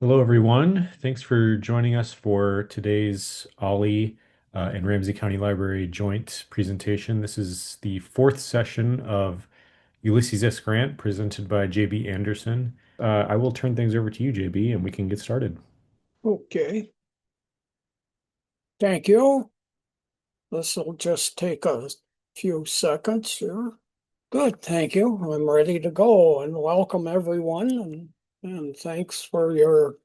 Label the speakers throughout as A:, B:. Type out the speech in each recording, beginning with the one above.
A: Hello, everyone. Thanks for joining us for today's OLLI and Ramsey County Library joint presentation. This is the fourth session of Ulysses S. Grant presented by J.B. Andersen. I will turn things over to you, JB, and we can get started.
B: Okay, thank you. This will just take a few seconds here. Good, thank you. I'm ready to go and welcome everyone and thanks for your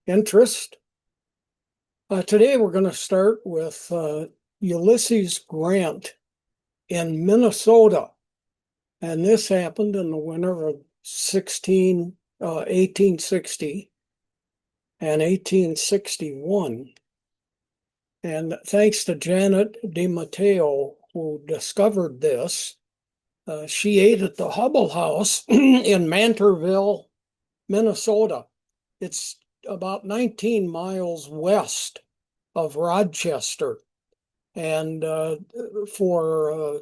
B: interest. Today we're going to start with Ulysses Grant in Minnesota. And this happened in the winter of 1860 and 1861. And thanks to Janet DeMatteo, who discovered this, she ate at the Hubble House in Mantorville, Minnesota. It's about 19 miles west of Rochester. And for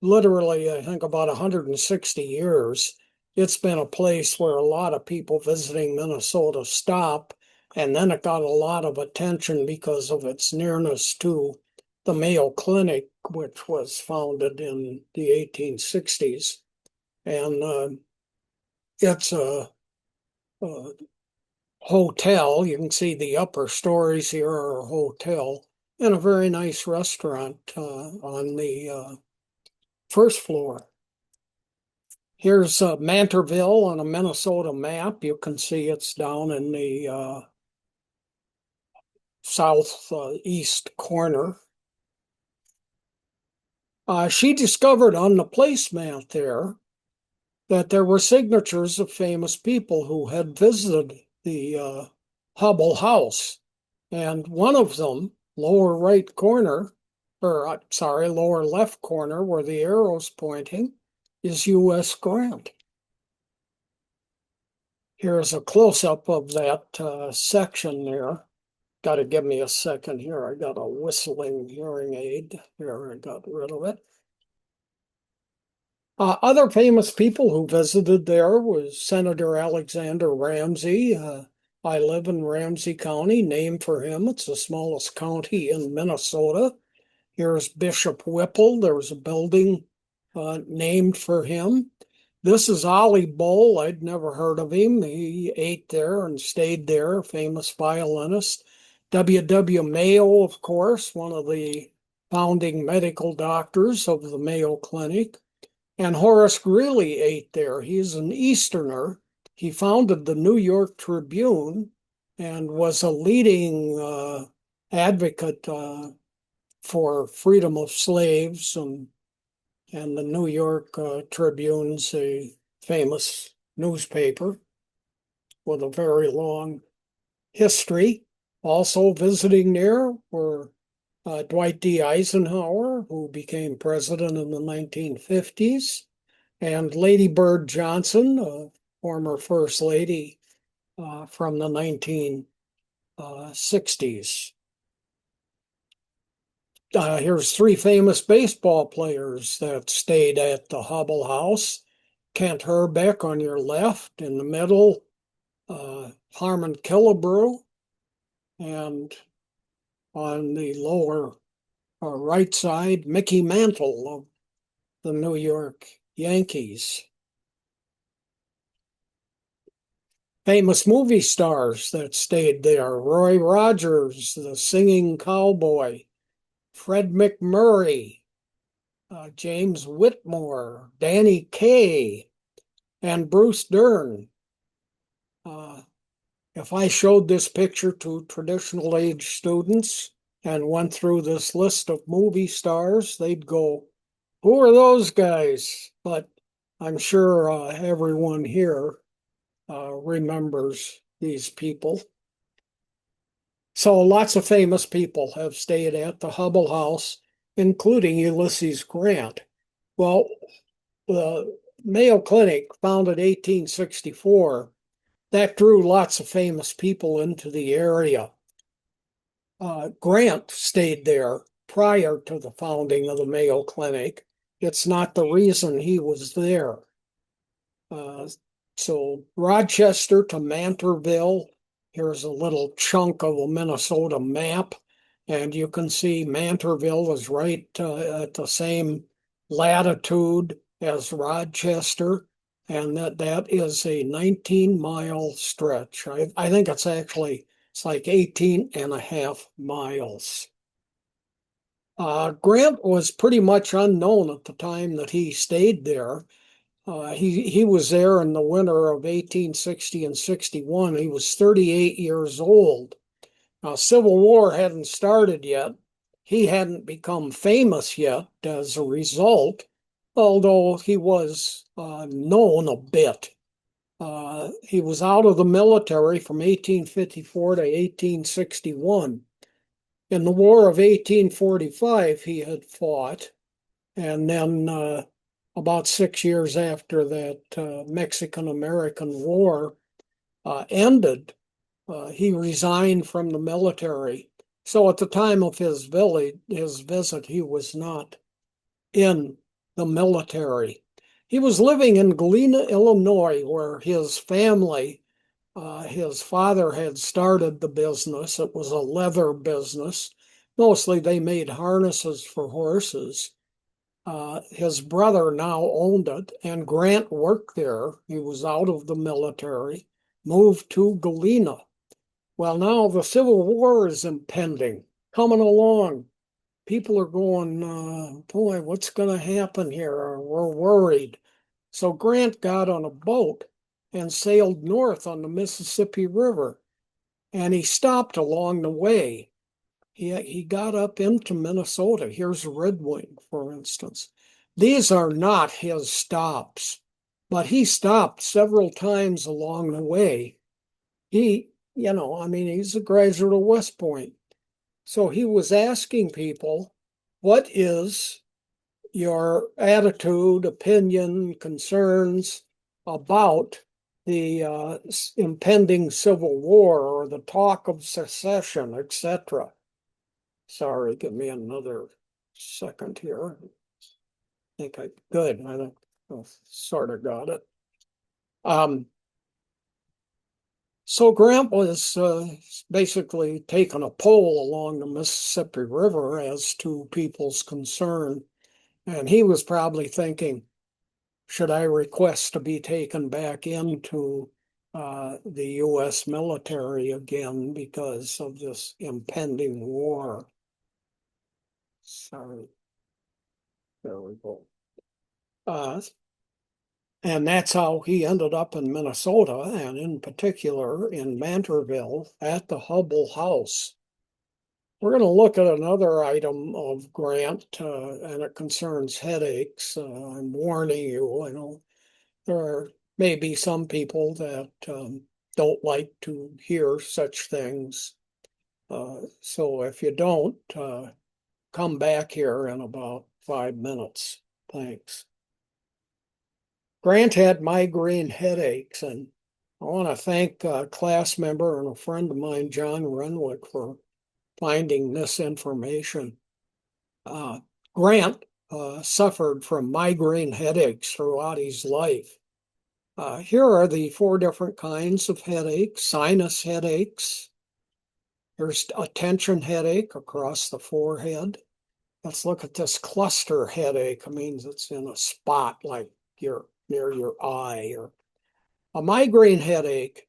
B: literally, I think, about 160 years, it's been a place where a lot of people visiting Minnesota stop. And then it got a lot of attention because of its nearness to the Mayo Clinic, which was founded in the 1860s. And it's a hotel. You can see the upper stories here are a hotel and a very nice restaurant on the first floor. Here's Mantorville on a Minnesota map. You can see it's down in the southeast corner. She discovered on the placemat that there were signatures of famous people who had visited the Hubble House. And one of them, lower right corner, or sorry, lower left corner where the arrow's pointing, is U.S. Grant. Here's a close-up of that section there. Got to give me a second here. I got a whistling hearing aid. Here, I got rid of it. Other famous people who visited there was Senator Alexander Ramsey. I live in Ramsey County, named for him. It's the smallest county in Minnesota. Here's Bishop Whipple. There's a building named for him. This is Ollie Bull. I'd never heard of him. He ate there and stayed there, famous violinist. W. Mayo, of course, one of the founding medical doctors of the Mayo Clinic. And Horace Greeley ate there. He's an Easterner. He founded the New York Tribune and was a leading advocate for freedom of slaves. And the New York Tribune's a famous newspaper with a very long history. Also visiting there were Dwight D. Eisenhower, who became president in the 1950s, and Lady Bird Johnson, a former First Lady from the 1960s. Here's three famous baseball players that stayed at the Hubble House. Kent Herbeck on your left, in the middle, Harmon Killebrew, and on the lower right side, Mickey Mantle of the New York Yankees. Famous movie stars that stayed there: Roy Rogers, the singing cowboy, Fred McMurray, James Whitmore, Danny Kaye, and Bruce Dern. If I showed this picture to traditional age students and went through this list of movie stars, they'd go, "Who are those guys?" But I'm sure everyone here remembers these people. So lots of famous people have stayed at the Hubble House, including Ulysses Grant. Well, the Mayo Clinic, founded 1864, that drew lots of famous people into the area. Grant stayed there prior to the founding of the Mayo Clinic. It's not the reason he was there. So Rochester to Mantorville, Here's a little chunk of a Minnesota map, and you can see Mantorville is right at the same latitude as Rochester, and that is a 19-mile stretch. I think it's like 18 and a half miles. Grant was pretty much unknown at the time that he stayed there. He was there in the winter of 1860 and 61. He was 38 years old. Civil War hadn't started yet. He hadn't become famous yet as a result, although he was known a bit. He was out of the military from 1854 to 1861. In the War of 1845, he had fought, and then about 6 years after that Mexican-American War ended, he resigned from the military. So at the time of his visit, he was not in the military. He was living in Galena, Illinois, where his family, his father had started the business. It was a leather business. Mostly they made harnesses for horses. His brother now owned it, and Grant worked there. He was out of the military, moved to Galena. Well, now the Civil War is impending, coming along. People are going, boy, what's going to happen here? We're worried. So Grant got on a boat and sailed north on the Mississippi River, and he stopped along the way. He got up into Minnesota. Here's Red Wing, for instance. These are not his stops, but he stopped several times along the way. He's a graduate of West Point. So he was asking people, what is your attitude, opinion, concerns about the impending Civil War or the talk of secession, etc.? Sorry, give me another second here. Good. I think I sort of got it. So Grant was basically taking a poll along the Mississippi River as to people's concern. And he was probably thinking, should I request to be taken back into the U.S. military again because of this impending war? Sorry. There we go. And that's how he ended up in Minnesota, and in particular in Mantorville at the Hubble House. We're going to look at another item of Grant, and it concerns headaches. I'm warning you, I know there may be some people that don't like to hear such things. So if you don't, come back here in about 5 minutes. Thanks. Grant had migraine headaches, and I want to thank a class member and a friend of mine, John Renwick, for finding this information. Grant suffered from migraine headaches throughout his life. Here are the 4 different kinds of headaches: sinus headaches. Here's a tension headache across the forehead. Let's look at this cluster headache. It means it's in a spot like near your eye. Or a migraine headache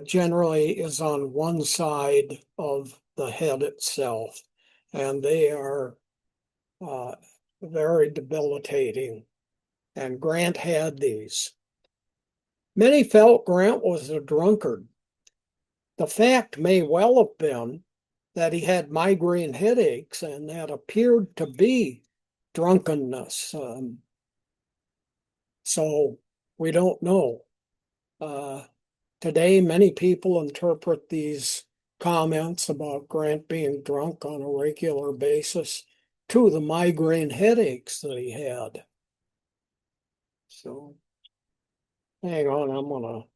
B: generally is on one side of the head itself, and they are very debilitating. And Grant had these. Many felt Grant was a drunkard. The fact may well have been that he had migraine headaches, and that appeared to be drunkenness. So we don't know. Today, many people interpret these comments about Grant being drunk on a regular basis to the migraine headaches that he had. So hang on, I'm going to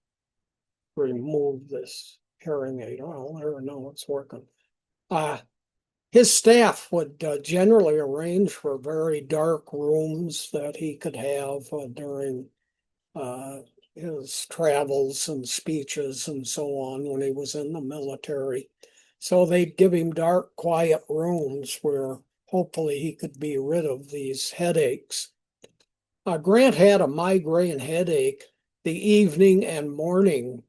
B: remove this hearing aid. Oh, there, no, it's working. His staff would generally arrange for very dark rooms that he could have during his travels and speeches and so on when he was in the military. So they'd give him dark, quiet rooms where hopefully he could be rid of these headaches. Grant had a migraine headache the evening and morning,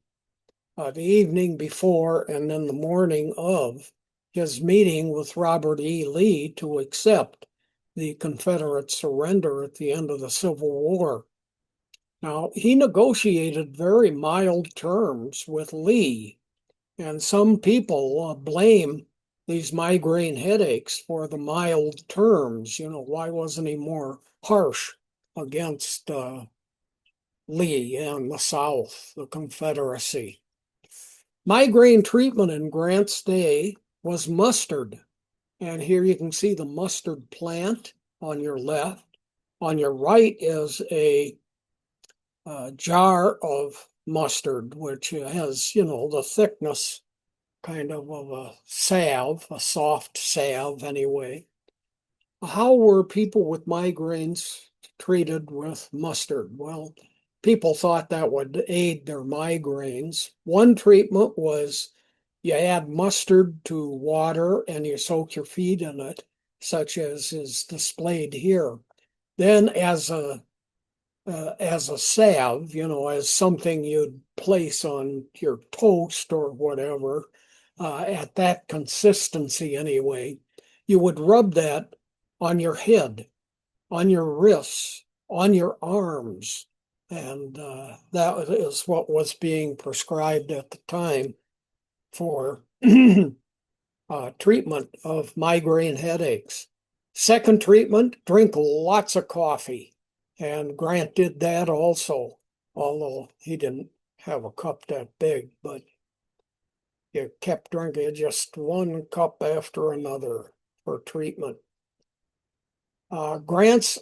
B: the evening before and then the morning of his meeting with Robert E. Lee to accept the Confederate surrender at the end of the Civil War. Now, he negotiated very mild terms with Lee, and some people blame these migraine headaches for the mild terms. Why wasn't he more harsh against Lee and the South, the Confederacy? Migraine treatment in Grant's day was mustard. And here you can see the mustard plant on your left. On your right is a jar of mustard, which has, the thickness kind of a salve, a soft salve anyway. How were people with migraines treated with mustard? Well, people thought that would aid their migraines. One treatment was you add mustard to water and you soak your feet in it, such as is displayed here. Then as a salve, as something you'd place on your toast or whatever, at that consistency anyway, you would rub that on your head, on your wrists, on your arms. And that is what was being prescribed at the time for treatment of migraine headaches. Second treatment, drink lots of coffee. And Grant did that also, although he didn't have a cup that big, but you kept drinking just one cup after another for treatment. Grant's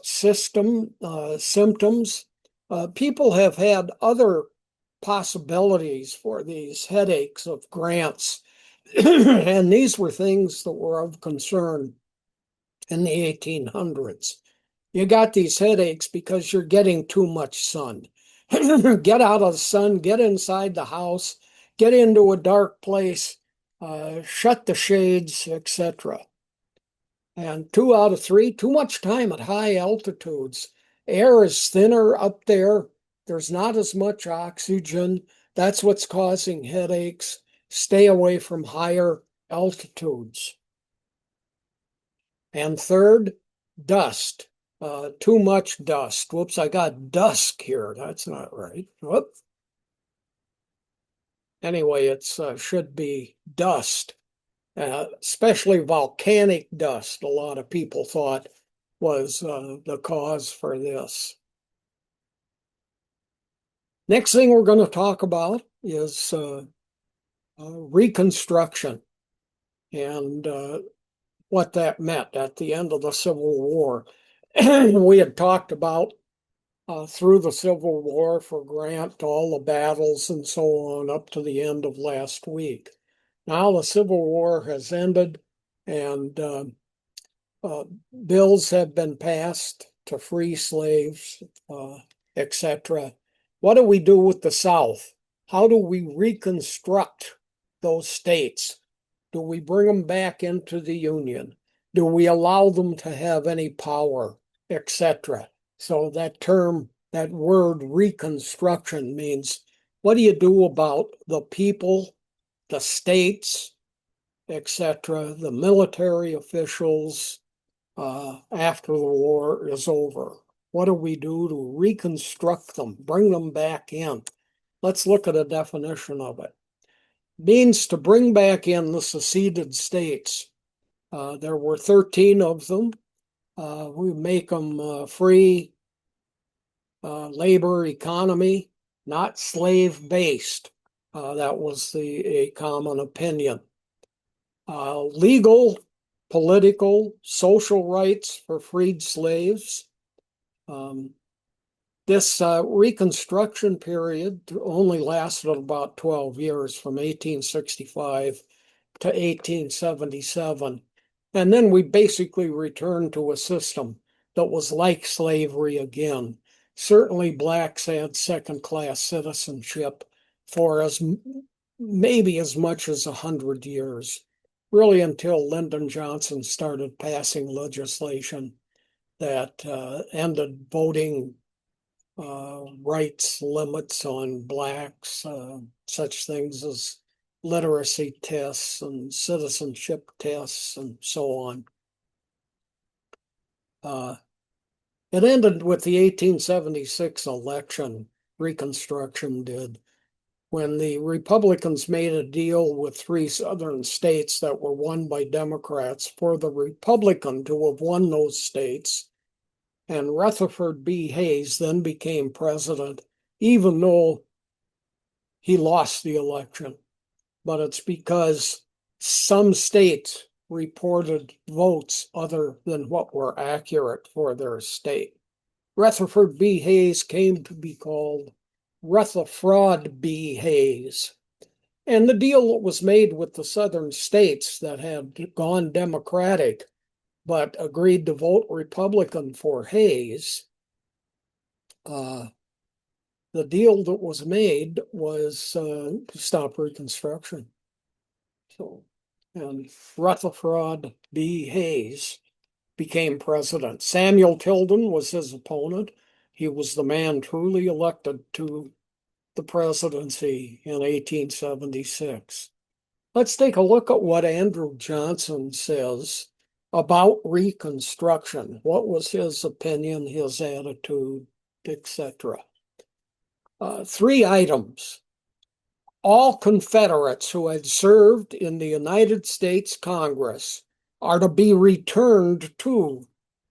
B: symptoms, people have had other possibilities for these headaches of Grant's, and these were things that were of concern in the 1800s. You got these headaches because you're getting too much sun. Get out of the sun, get inside the house, get into a dark place, shut the shades, etc. And 2 out of 3, too much time at high altitudes. Air is thinner up there. There's not as much oxygen. That's what's causing headaches. Stay away from higher altitudes. And third, dust. Too much dust. Whoops, I got dusk here. That's not right. Whoop. Anyway, it should be dust, especially volcanic dust. A lot of people thought was the cause for this. Next thing we're going to talk about is Reconstruction and what that meant at the end of the Civil War. We had talked about through the Civil War for Grant, all the battles and so on up to the end of last week. Now the Civil War has ended and bills have been passed to free slaves, etc. What do we do with the South? How do we reconstruct those states? Do we bring them back into the Union? Do we allow them to have any power, etc.? So that term, that word reconstruction means what do you do about the people, the states, etc., the military officials after the war is over? What do we do to reconstruct them, bring them back in? Let's look at a definition of it. Means to bring back in the seceded states. There were 13 of them. We make them free labor economy, not slave-based. That was a common opinion. Legal, political, social rights for freed slaves. This Reconstruction period only lasted about 12 years, from 1865 to 1877. And then we basically returned to a system that was like slavery again. certainly blacks had second-class citizenship for maybe as much as 100 years, really until Lyndon Johnson started passing legislation that ended voting rights limits on blacks, such things as literacy tests and citizenship tests and so on. It ended with the 1876 election, Reconstruction did, when the Republicans made a deal with three southern states that were won by Democrats for the Republican to have won those states. And Rutherford B. Hayes then became president, even though he lost the election. But it's because some states reported votes other than what were accurate for their state. Rutherford B. Hayes came to be called Rutherford B. Hayes. And the deal that was made with the southern states that had gone Democratic but agreed to vote Republican for Hayes, the deal that was made was to stop Reconstruction. So, and Rutherford B. Hayes became president. Samuel Tilden was his opponent. He was the man truly elected to the presidency in 1876. Let's take a look at what Andrew Johnson says about Reconstruction. What was his opinion, his attitude, etc.? 3 items. All Confederates who had served in the United States Congress are to be returned to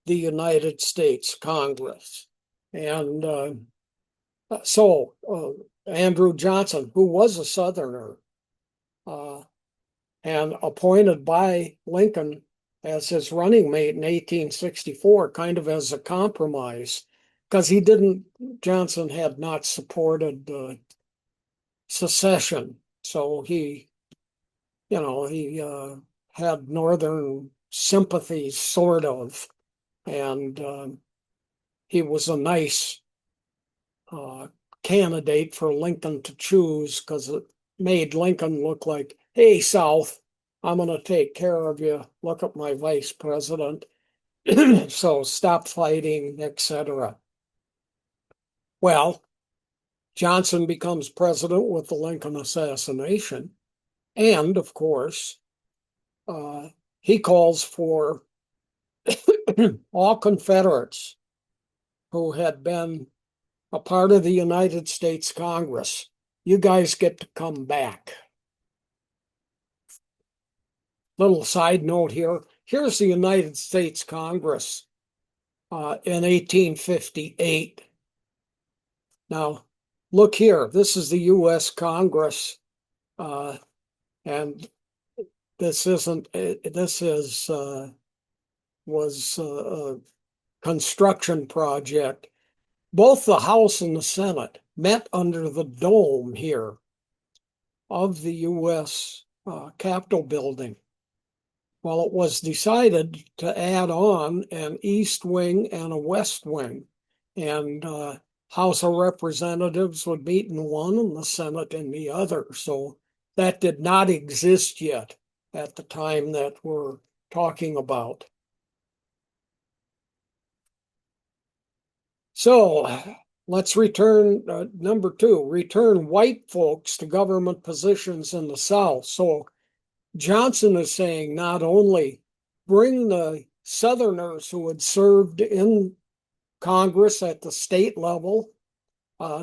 B: the United States Congress. And so Andrew Johnson, who was a Southerner and appointed by Lincoln as his running mate in 1864, kind of as a compromise, because Johnson had not supported secession. So he had Northern sympathies, sort of, and he was a nice candidate for Lincoln to choose because it made Lincoln look like, hey, South, I'm going to take care of you. Look at my vice president. So stop fighting, etc. Well, Johnson becomes president with the Lincoln assassination. And, of course, he calls for all Confederates who had been a part of the United States Congress. You guys get to come back. Little side note here. Here's the United States Congress in 1858. Now, look here. This is the U.S. Congress, and this was a construction project. Both the House and the Senate met under the dome here of the U.S. Capitol building. Well, it was decided to add on an east wing and a west wing, and House of Representatives would meet in one and the Senate in the other. So that did not exist yet at the time that we're talking about. So let's return, number 2, return white folks to government positions in the South. So Johnson is saying not only bring the Southerners who had served in Congress at the state level,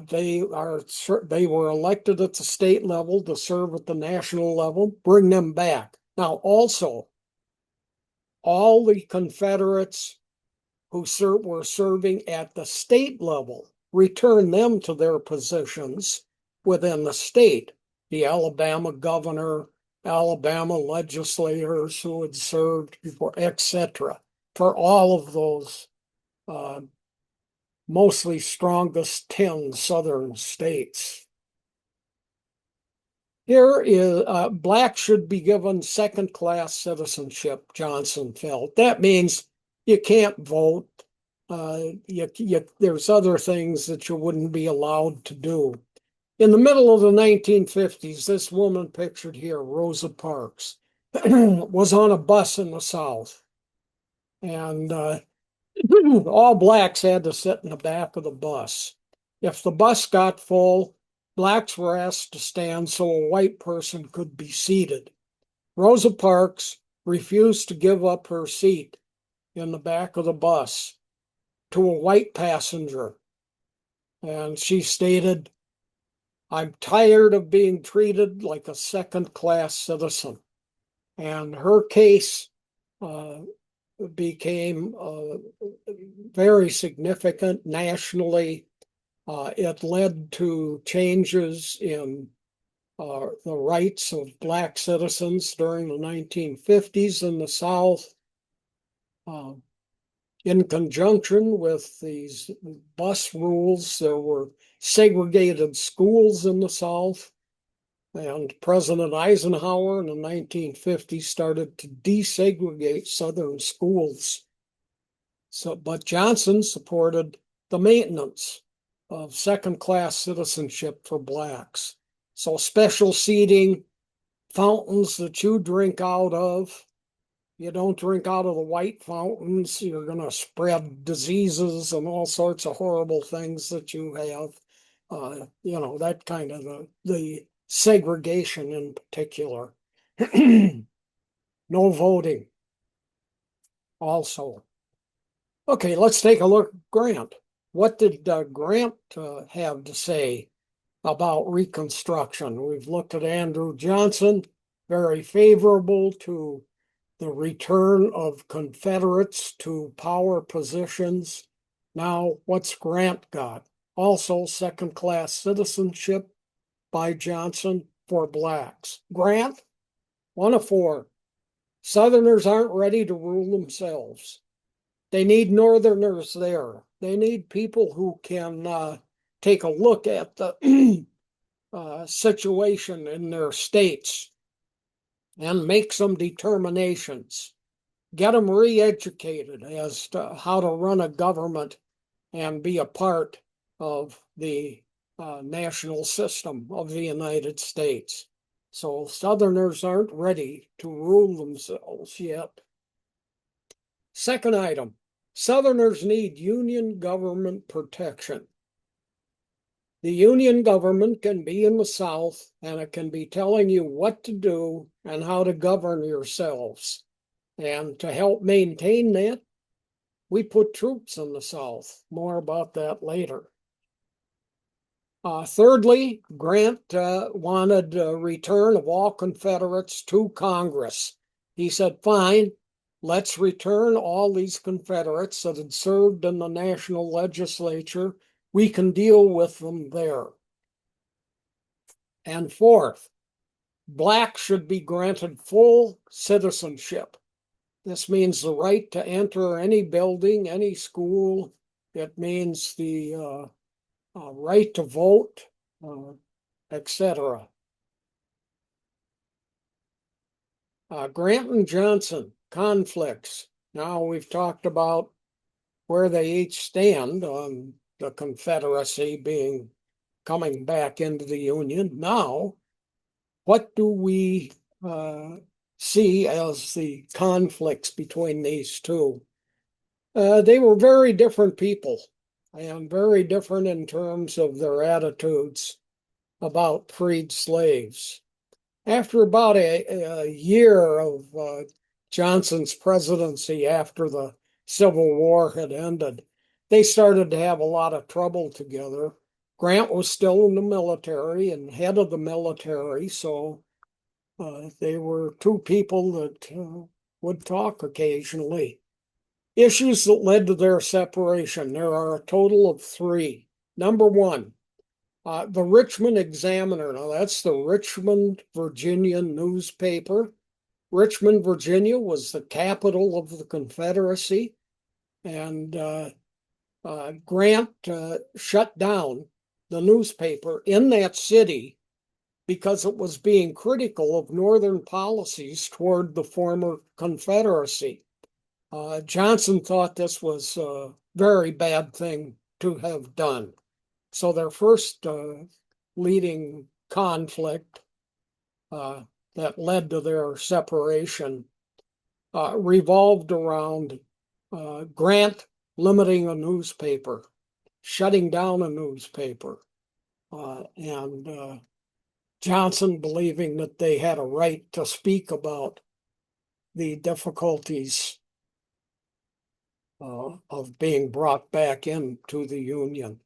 B: they were elected at the state level to serve at the national level, bring them back. Now, also, all the Confederates who were serving at the state level, return them to their positions within the state. The Alabama governor, Alabama legislators who had served before, etc. For all of those mostly strongest 10 southern states. Here is blacks should be given second-class citizenship, Johnson felt. That means you can't vote, there's other things that you wouldn't be allowed to do. In the middle of the 1950s, this woman pictured here, Rosa Parks, was on a bus in the South, and all blacks had to sit in the back of the bus. If the bus got full, blacks were asked to stand so a white person could be seated. Rosa Parks refused to give up her seat in the back of the bus to a white passenger. And she stated, "I'm tired of being treated like a second-class citizen." And her case uh, became very significant nationally. It led to changes in the rights of black citizens during the 1950s in the South. Uh, in conjunction with these bus rules, there were segregated schools in the South, and President Eisenhower in the 1950s started to desegregate Southern schools. But Johnson supported the maintenance of second-class citizenship for blacks. So special seating, fountains that you drink out of. You don't drink out of the white fountains, you're going to spread diseases and all sorts of horrible things that you have. That kind of the segregation in particular. No voting also. Okay, let's take a look at Grant. What did Grant have to say about Reconstruction? We've looked at Andrew Johnson, very favorable to the return of Confederates to power positions. Now, what's Grant got? Also, second-class citizenship by Johnson for blacks. Grant, 1 of 4. Southerners aren't ready to rule themselves. They need Northerners there. They need people who can take a look at the situation in their states and make some determinations. Get them re-educated as to how to run a government and be a part of the national system of the United States. So Southerners aren't ready to rule themselves yet. Second item, Southerners need Union government protection. The Union government can be in the South, and it can be telling you what to do and how to govern yourselves. And to help maintain that, we put troops in the South. More about that later. Thirdly, Grant wanted a return of all Confederates to Congress. He said, fine, let's return all these Confederates that had served in the national legislature. We can deal with them there. And fourth, blacks should be granted full citizenship. This means the right to enter any building, any school. It means the right to vote, etc. Grant and Johnson, conflicts. Now we've talked about where they each stand on the Confederacy coming back into the Union. Now, what do we see as the conflicts between these two? They were very different people and very different in terms of their attitudes about freed slaves. After about a year of Johnson's presidency, after the Civil War had ended, they started to have a lot of trouble together. Grant was still in the military and head of the military, so they were two people that would talk occasionally. Issues that led to their separation. There are a total of 3. Number 1, the Richmond Examiner. Now, that's the Richmond, Virginia newspaper. Richmond, Virginia was the capital of the Confederacy, and Grant shut down the newspaper in that city because it was being critical of Northern policies toward the former Confederacy. Johnson thought this was very bad thing to have done. So their first leading conflict that led to their separation revolved around Grant limiting a newspaper, shutting down a newspaper, and Johnson believing that they had a right to speak about the difficulties of being brought back into the Union.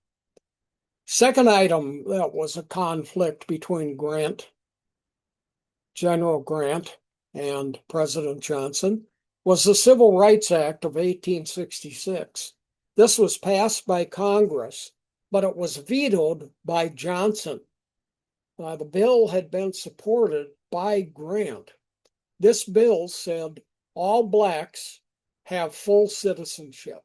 B: Second item that was a conflict between General Grant, and President Johnson was the Civil Rights Act of 1866. This was passed by Congress, but it was vetoed by Johnson. The bill had been supported by Grant. This bill said all blacks have full citizenship.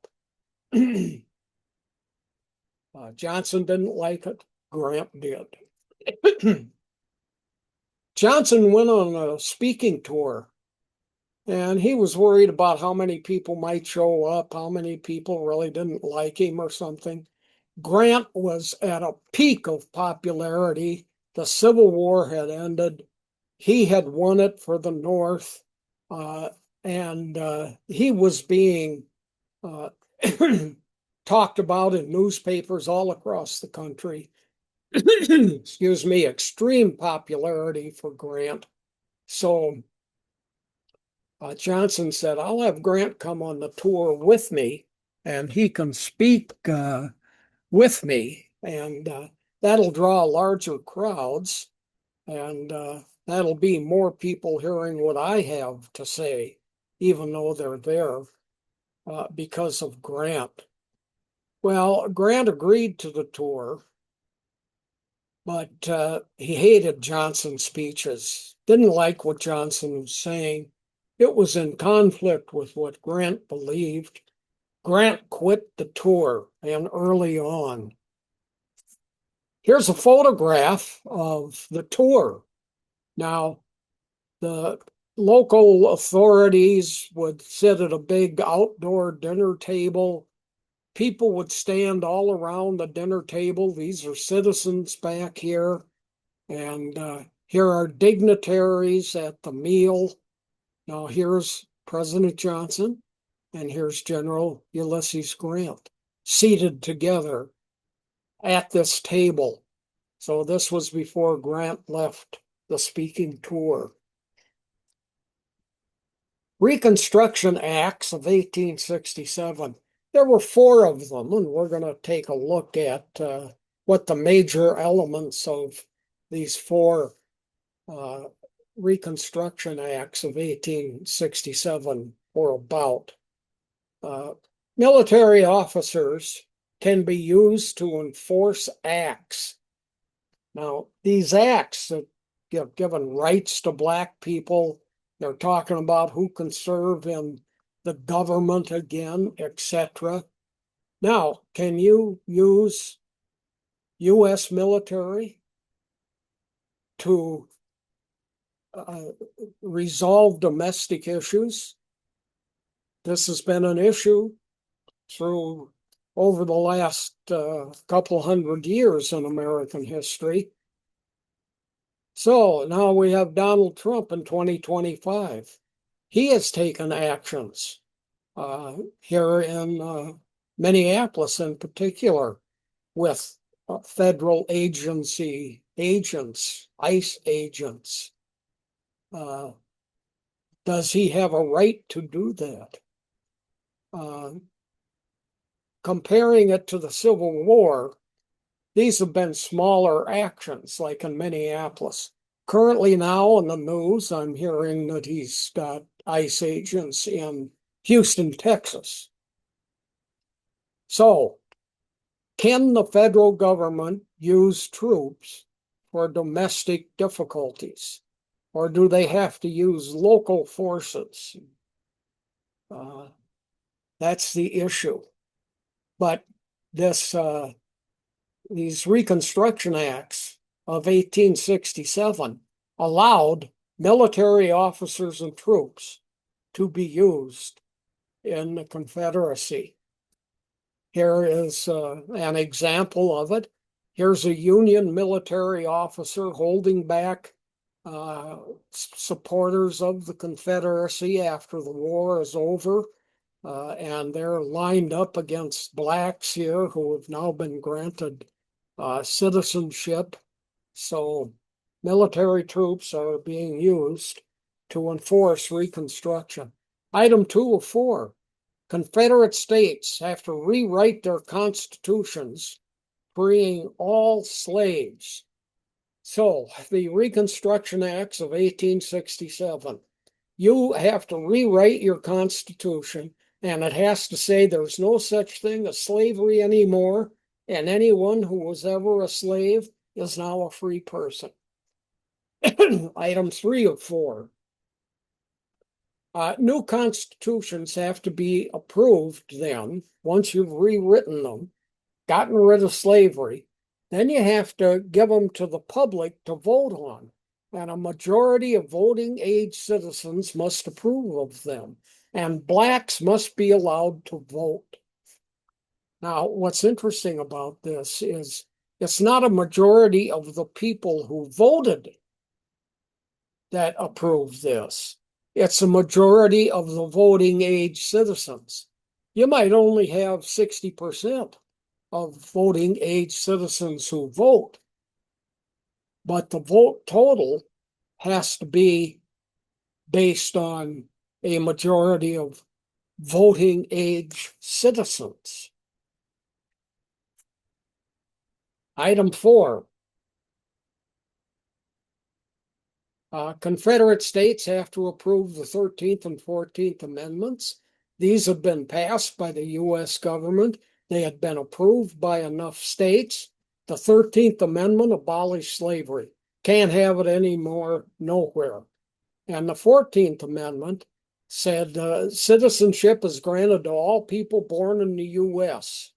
B: Johnson didn't like it. Grant did. Johnson went on a speaking tour, and he was worried about how many people might show up, how many people really didn't like him or something. Grant was at a peak of popularity. The Civil War had ended. He had won it for the North, and he was being uh, talked about in newspapers all across the country. Excuse me, extreme popularity for Grant. So Johnson said, I'll have Grant come on the tour with me and he can speak with me, and that'll draw larger crowds, and that'll be more people hearing what I have to say, even though they're there because of Grant. Well, Grant agreed to the tour, but he hated Johnson's speeches, didn't like what Johnson was saying. It was in conflict with what Grant believed. Grant quit the tour, and early on. Here's a photograph of the tour. Now, the local authorities would sit at a big outdoor dinner table. People would stand all around the dinner table. These are citizens back here. And here are dignitaries at the meal. Now, here's President Johnson, and here's General Ulysses Grant seated together at this table. So this was before Grant left the speaking tour. Reconstruction Acts of 1867. There were four of them, and we're going to take a look at what the major elements of these four Reconstruction Acts of 1867 were about. Military officers can be used to enforce acts. Now, these acts that have given rights to black people, they're talking about who can serve in the government again, etc. Now, can you use U.S. military to resolve domestic issues? This has been an issue through over the last couple hundred years in American history. So now we have Donald Trump in 2025. He has taken actions here in Minneapolis in particular with federal agency agents, ICE agents. Does he have a right to do that? Comparing it to the Civil War, these have been smaller actions, like in Minneapolis. Currently now in the news, I'm hearing that he's got ICE agents in Houston, Texas. So, can the federal government use troops for domestic difficulties? Or do they have to use local forces? That's the issue. But these Reconstruction Acts of 1867 allowed military officers and troops to be used in the Confederacy. Here is an example of it. Here's a Union military officer holding back supporters of the Confederacy after the war is over. And they're lined up against blacks here who have now been granted citizenship. So military troops are being used to enforce Reconstruction. Item 2 of 4. Confederate states have to rewrite their constitutions, freeing all slaves. So the Reconstruction Acts of 1867. You have to rewrite your constitution, and it has to say there's no such thing as slavery anymore, and anyone who was ever a slave is now a free person. Item 3 of 4. New constitutions have to be approved then, once you've rewritten them, gotten rid of slavery, then you have to give them to the public to vote on. And a majority of voting age citizens must approve of them. And blacks must be allowed to vote. Now, what's interesting about this is it's not a majority of the people who voted that approve this. It's a majority of the voting age citizens. You might only have 60% of voting age citizens who vote, but the vote total has to be based on a majority of voting age citizens. Item 4. Confederate states have to approve the 13th and 14th Amendments. These have been passed by the U.S. government. They had been approved by enough states. The 13th Amendment abolished slavery. Can't have it anymore, nowhere. And the 14th Amendment said citizenship is granted to all people born in the U.S.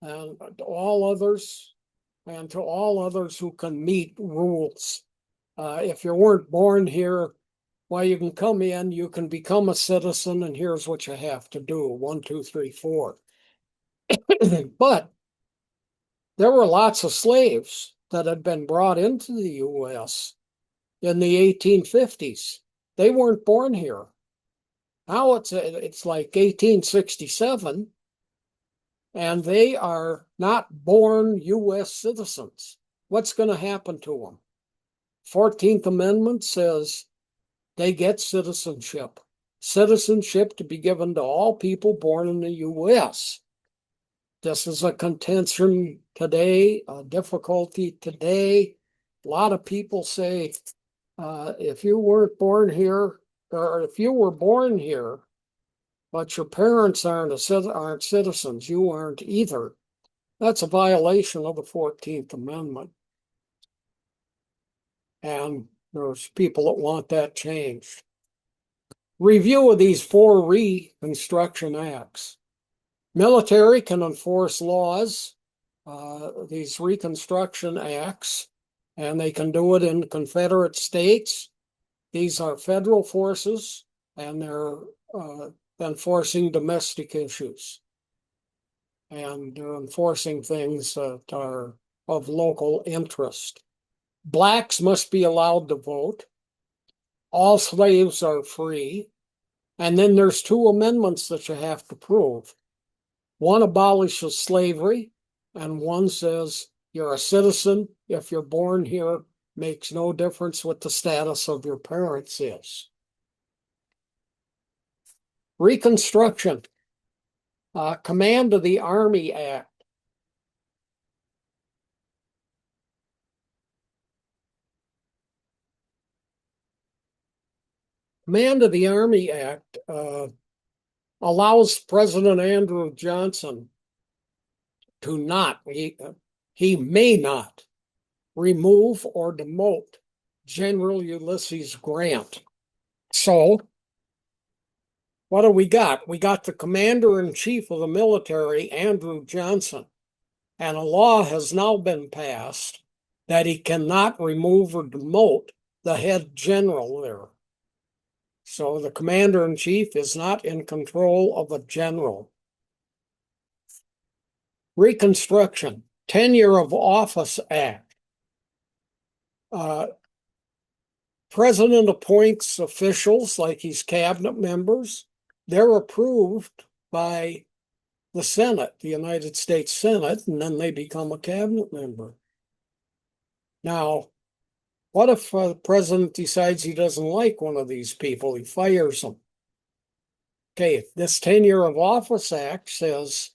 B: and to all others who can meet rules. If you weren't born here, well, you can come in, you can become a citizen, and here's what you have to do: 1, 2, 3, 4. But there were lots of slaves that had been brought into the U.S. in the 1850s. They weren't born here. Now it's like 1867, and they are not born U.S. citizens. What's going to happen to them? 14th Amendment says they get citizenship. Citizenship to be given to all people born in the U.S. This is a contention today, a difficulty today. A lot of people say, if you weren't born here, or if you were born here, but your parents aren't citizens, you aren't either. That's a violation of the 14th Amendment. And there's people that want that changed. Review of these 4 Reconstruction Acts. Military can enforce laws, these Reconstruction Acts, and they can do it in Confederate states. These are federal forces, and they're enforcing domestic issues and enforcing things that are of local interest. Blacks must be allowed to vote. All slaves are free. And then there's 2 amendments that you have to prove. One abolishes slavery, and one says you're a citizen if you're born here. Makes no difference what the status of your parents is. Reconstruction. Command of the Army Act. Command of the Army Act allows President Andrew Johnson to not, he may not remove or demote General Ulysses Grant. So, what do we got? We got the commander-in-chief of the military, Andrew Johnson, and a law has now been passed that he cannot remove or demote the head general there. So the commander-in-chief is not in control of a general. Reconstruction, Tenure of Office Act. Uh, President appoints officials like his cabinet members. They're approved by the Senate, the United States Senate, and then they become a cabinet member. Now, what if the president decides he doesn't like one of these people? He fires them. Okay, this Tenure of Office Act says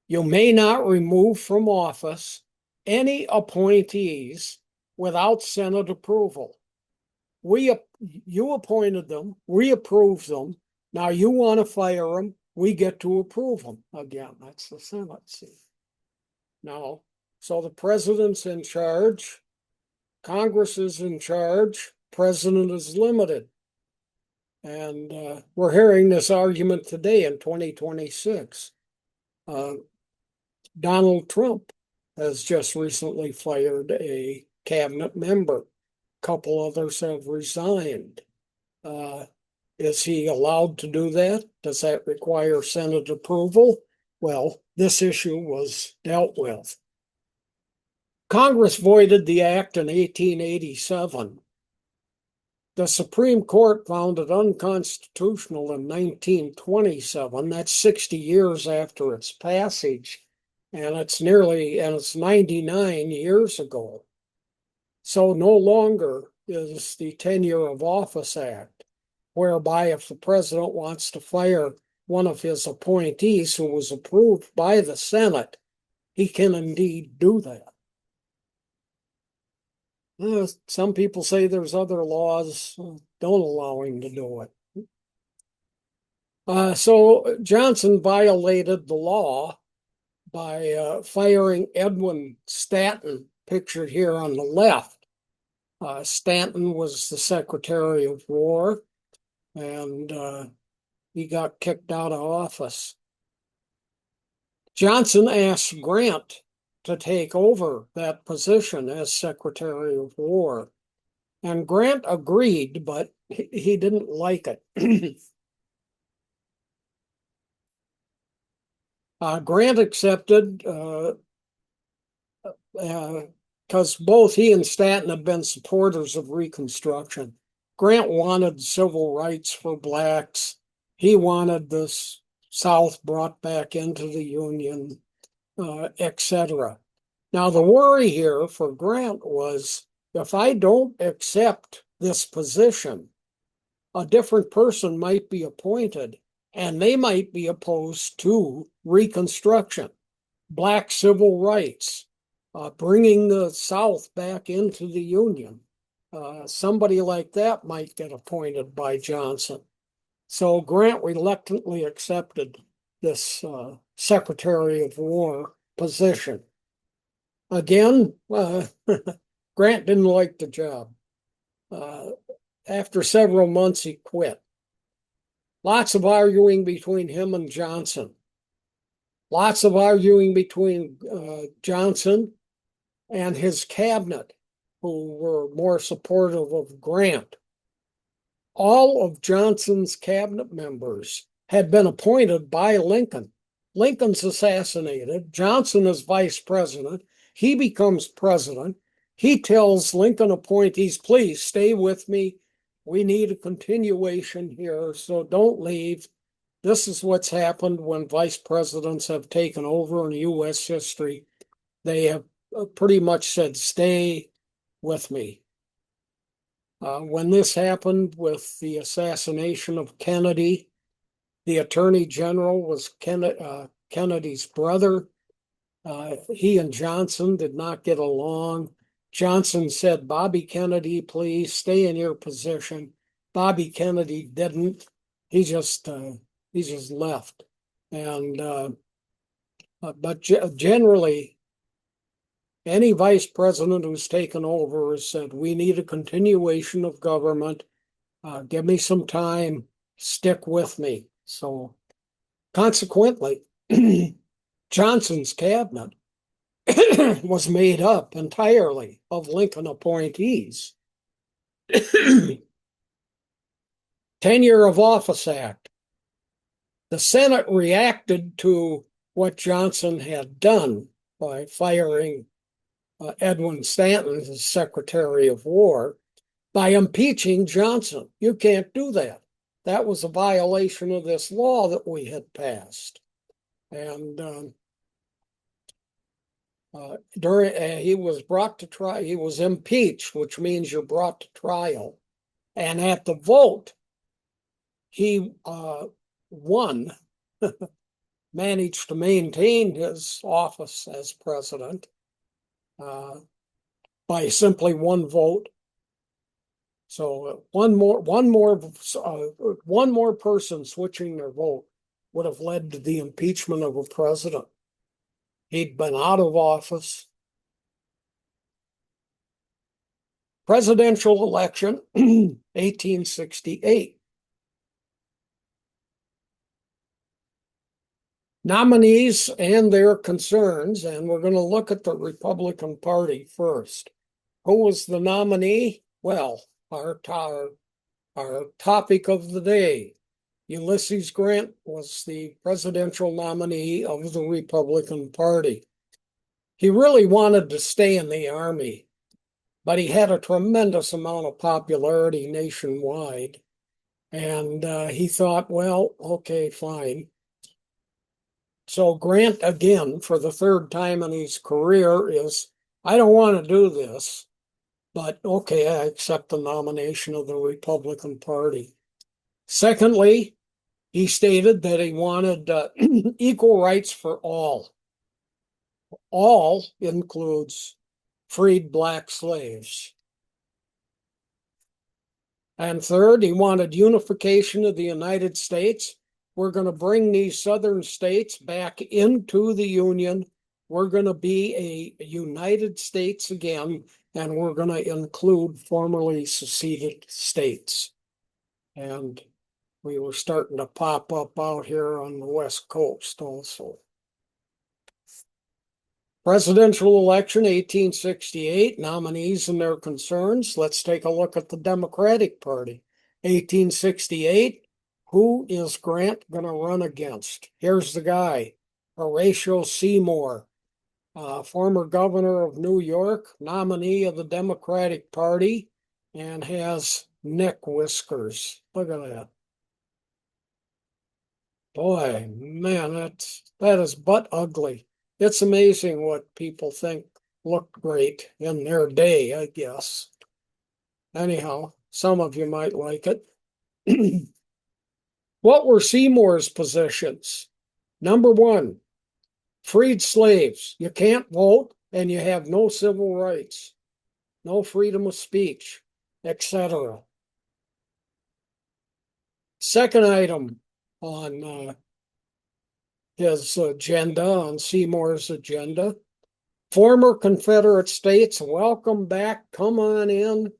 B: you may not remove from office any appointees without Senate approval. You appointed them, we approved them. Now you want to fire them, we get to approve them again. That's the Senate. See? Now, so the president's in charge, Congress is in charge, president is limited. And we're hearing this argument today in 2026. Donald Trump has just recently fired a cabinet member. A couple others have resigned. Is he allowed to do that? Does that require Senate approval? Well, this issue was dealt with. Congress voided the act in 1887. The Supreme Court found it unconstitutional in 1927. That's 60 years after its passage, and it's 99 years ago. So no longer is the Tenure of Office Act, whereby if the president wants to fire one of his appointees who was approved by the Senate, he can indeed do that. Some people say there's other laws don't allow him to do it. So Johnson violated the law by firing Edwin Stanton, pictured here on the left. Stanton was the Secretary of War, and he got kicked out of office. Johnson asked Grant to take over that position as Secretary of War. And Grant agreed, but he didn't like it. Grant accepted because both he and Stanton have been supporters of Reconstruction. Grant wanted civil rights for blacks. He wanted the South brought back into the Union, etc. Now, the worry here for Grant was, if I don't accept this position, a different person might be appointed, and they might be opposed to Reconstruction, black civil rights, bringing the South back into the Union. Somebody like that might get appointed by Johnson. So Grant reluctantly accepted this Secretary of War position. Again, Grant didn't like the job. After several months, he quit. Lots of arguing between him and Johnson. Lots of arguing between Johnson and his cabinet, who were more supportive of Grant. All of Johnson's cabinet members had been appointed by Lincoln. Lincoln's assassinated. Johnson is vice president. He becomes president. He tells Lincoln appointees, please stay with me. We need a continuation here, so don't leave. This is what's happened when vice presidents have taken over in U.S. history. They have pretty much said, stay with me. When this happened with the assassination of Kennedy, the Attorney General was Kennedy's brother. He and Johnson did not get along. Johnson said, Bobby Kennedy, please stay in your position. Bobby Kennedy didn't. He just left. But generally, any vice president who's taken over has said, we need a continuation of government. Give me some time. Stick with me. So consequently, Johnson's cabinet was made up entirely of Lincoln appointees. Tenure of Office Act. The Senate reacted to what Johnson had done by firing Edwin Stanton as Secretary of War by impeaching Johnson. You can't do that. That was a violation of this law that we had passed. And he was brought to trial. He was impeached, which means you're brought to trial. And at the vote, he won, managed to maintain his office as president by simply one vote. So one more person switching their vote would have led to the impeachment of a president. He'd been out of office. Presidential election, 1868. Nominees and their concerns, and we're going to look at the Republican Party first. Who was the nominee? Well, our topic of the day, Ulysses Grant was the presidential nominee of the Republican Party. He really wanted to stay in the Army, but he had a tremendous amount of popularity nationwide. And he thought, well, okay, fine. So Grant, again, for the third time in his career, is, I don't want to do this, but okay, I accept the nomination of the Republican Party. Secondly, he stated that he wanted equal rights for all. All includes freed black slaves. And third, he wanted unification of the United States. We're going to bring these southern states back into the Union. We're going to be a United States again, and we're going to include formerly seceded states. And we were starting to pop up out here on the West Coast also. Presidential election, 1868, nominees and their concerns. Let's take a look at the Democratic Party. 1868, who is Grant going to run against? Here's the guy, Horatio Seymour, former governor of New York, nominee of the Democratic Party, and has neck whiskers. Look at that. Boy, man, that is butt ugly. It's amazing what people think looked great in their day, I guess. Anyhow, some of you might like it. What were Seymour's positions? Number one, freed slaves. You can't vote and you have no civil rights, no freedom of speech, etc. Second item on his agenda, on Seymour's agenda, former Confederate states, welcome back, come on in,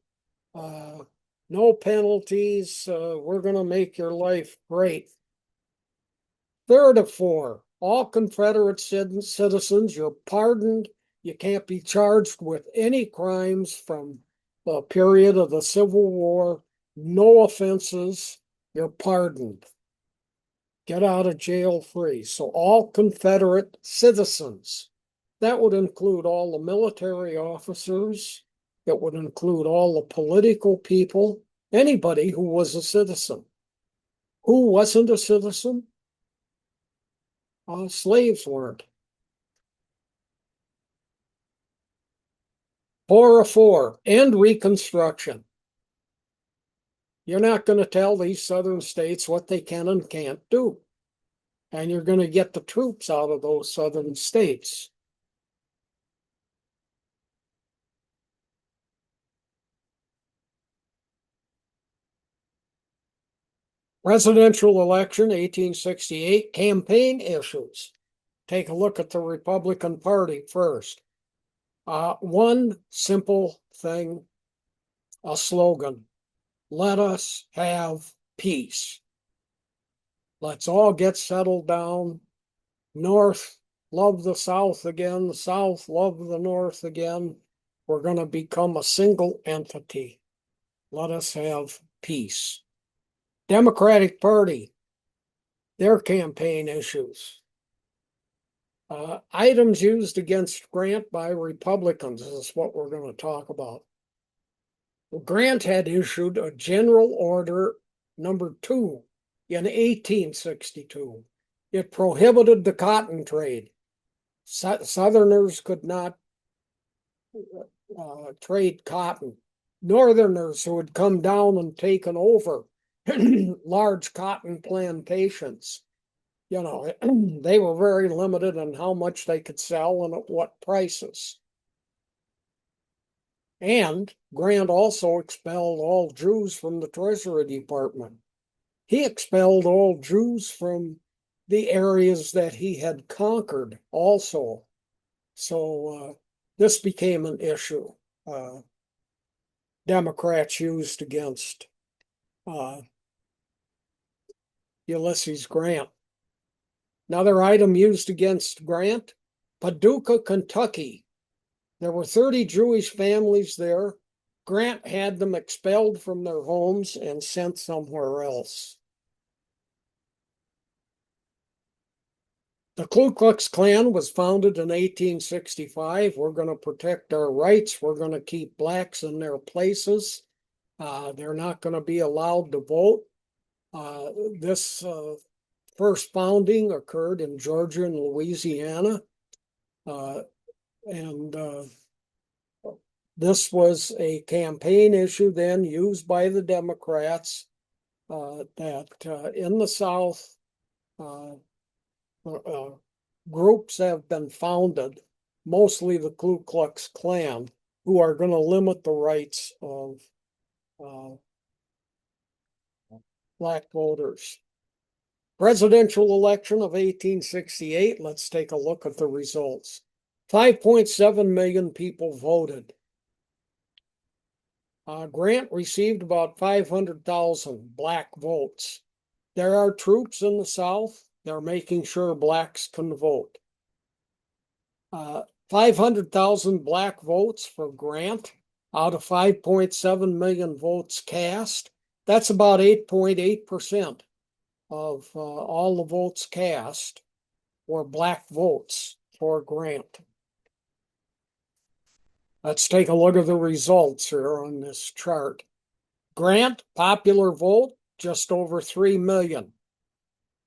B: no penalties, we're going to make your life great. Third of four, all Confederate citizens, you're pardoned. You can't be charged with any crimes from the period of the Civil War. No offenses. You're pardoned. Get out of jail free. So all Confederate citizens. That would include all the military officers. It would include all the political people. Anybody who was a citizen. Who wasn't a citizen? Slaves weren't. 404, end Reconstruction. You're not going to tell these southern states what they can and can't do. And you're going to get the troops out of those southern states. Presidential election, 1868, campaign issues. Take a look at the Republican Party first. One simple thing, a slogan, let us have peace. Let's all get settled down. North, love the South again. The South, love the North again. We're going to become a single entity. Let us have peace. Democratic Party, their campaign issues. Items used against Grant by Republicans is what we're going to talk about. Grant had issued a General Order number 2 in 1862. It prohibited the cotton trade. Southerners could not trade cotton. Northerners who had come down and taken over large cotton plantations, they were very limited on how much they could sell and at what prices. And Grant also expelled all Jews from the Treasury Department. He expelled all Jews from the areas that he had conquered also. So this became an issue. Democrats used against Ulysses Grant. Another item used against Grant, Paducah, Kentucky. There were 30 Jewish families there. Grant had them expelled from their homes and sent somewhere else. The Ku Klux Klan was founded in 1865. We're going to protect our rights. We're going to keep blacks in their places. They're not going to be allowed to vote. This first founding occurred in Georgia and Louisiana. And this was a campaign issue then used by the Democrats that in the South, groups have been founded, mostly the Ku Klux Klan, who are going to limit the rights of black voters. Presidential election of 1868, let's take a look at the results. 5.7 million people voted. Grant received about 500,000 black votes. There are troops in the South. They're making sure blacks can vote. 500,000 black votes for Grant out of 5.7 million votes cast. That's about 8.8% of all the votes cast were black votes for Grant. Let's take a look at the results here on this chart. Grant, popular vote, just over 3 million.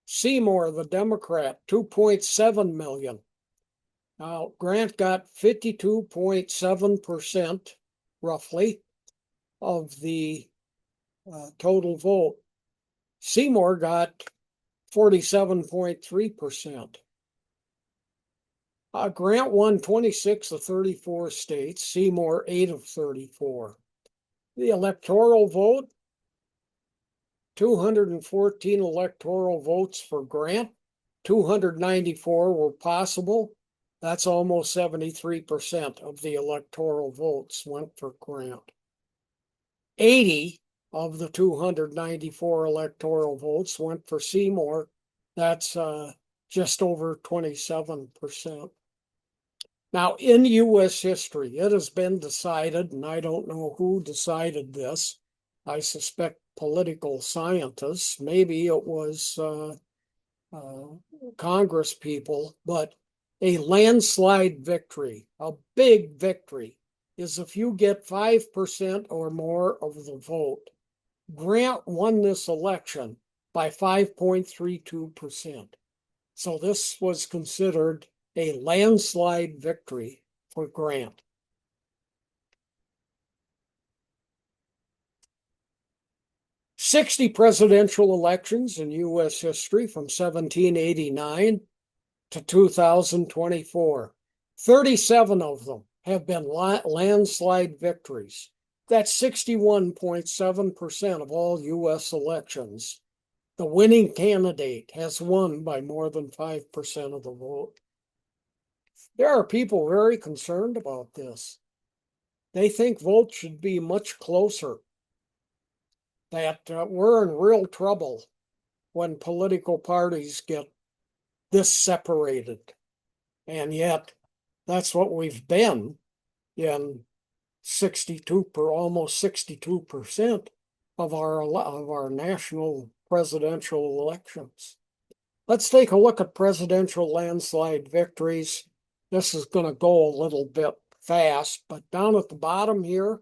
B: Seymour, the Democrat, 2.7 million. Now, Grant got 52.7%, roughly, of the total vote. Seymour got 47.3%. Grant won 26 of 34 states, Seymour 8 of 34. The electoral vote, 214 electoral votes for Grant, 294 were possible. That's almost 73% of the electoral votes went for Grant. 80 of the 294 electoral votes went for Seymour. That's just over 27%. Now, in U.S. history, it has been decided, and I don't know who decided this. I suspect political scientists. Maybe it was Congress people, but a landslide victory, a big victory, is if you get 5% or more of the vote. Grant won this election by 5.32%. So this was considered a landslide victory for Grant. '60 presidential elections in U.S. history from 1789 to 2024. 37 of them have been landslide victories. That's 61.7% of all U.S. elections. The winning candidate has won by more than 5% of the vote. There are people very concerned about this. They think votes should be much closer, that we're in real trouble when political parties get this separated. And yet, that's what we've been in almost 62% of our national presidential elections. Let's take a look at presidential landslide victories. This is going to go a little bit fast, but down at the bottom here,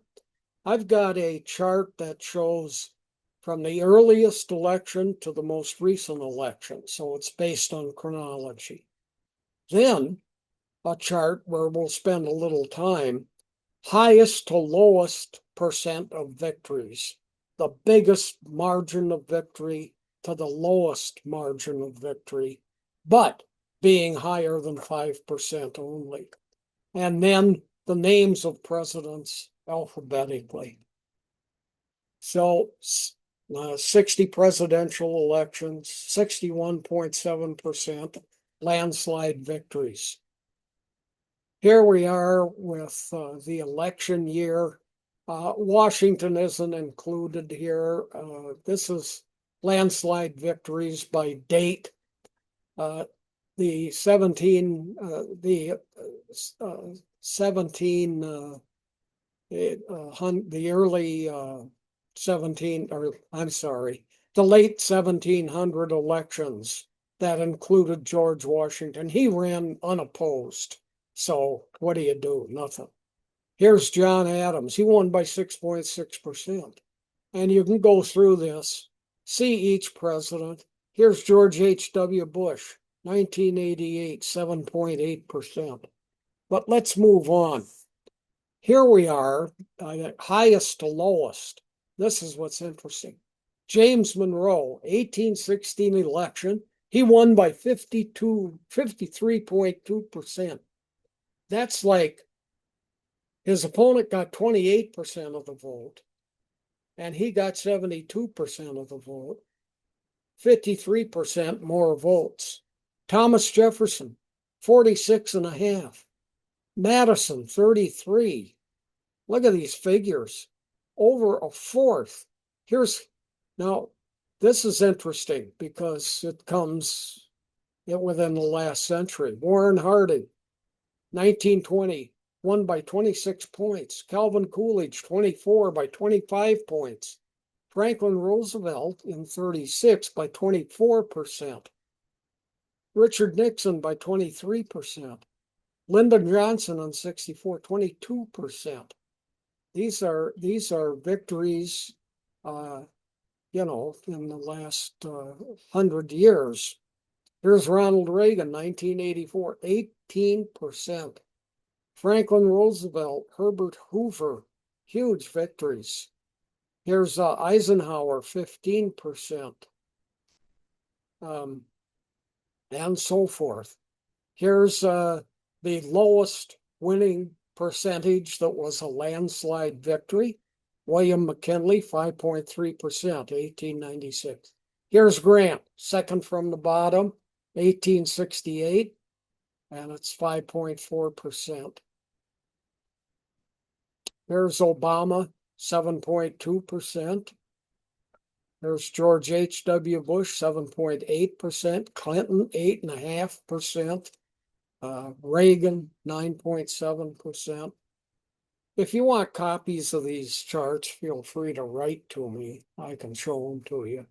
B: I've got a chart that shows from the earliest election to the most recent election. So it's based on chronology. Then a chart where we'll spend a little time, highest to lowest percent of victories, the biggest margin of victory to the lowest margin of victory, but being higher than 5% only. And then the names of presidents alphabetically. So 60 presidential elections, 61.7% landslide victories. Here we are with the election year. Washington isn't included here. This is landslide victories by date. The 17, the 17, the early 17, or I'm sorry, the late 1700 elections that included George Washington. He ran unopposed. So what do? Nothing. Here's John Adams. He won by 6.6%. And you can go through this, see each president. Here's George H.W. Bush, 1988, 7.8%. But let's move on. Here we are, highest to lowest. This is what's interesting. James Monroe, 1816 election. He won by 53.2%. That's like his opponent got 28% of the vote, and he got 72% of the vote, 53% more votes. Thomas Jefferson, 46.5. Madison, 33. Look at these figures. Over a fourth. Now, this is interesting because it comes within the last century. Warren Harding, 1920, won by 26 points. Calvin Coolidge, 24 by 25 points. Franklin Roosevelt in 36 by 24%. Richard Nixon by 23%. Lyndon Johnson in 64, 22%. These are victories, in the last 100 years. Here's Ronald Reagan, 1984, 18%. Franklin Roosevelt, Herbert Hoover, huge victories. Here's Eisenhower, 15%, and so forth. Here's the lowest winning percentage that was a landslide victory. William McKinley, 5.3%, 1896. Here's Grant, second from the bottom, 1868, and it's 5.4%. Here's Obama, 7.2%. There's George H.W. Bush, 7.8%. Clinton, 8.5%. Reagan, 9.7%. If you want copies of these charts, feel free to write to me. I can show them to you.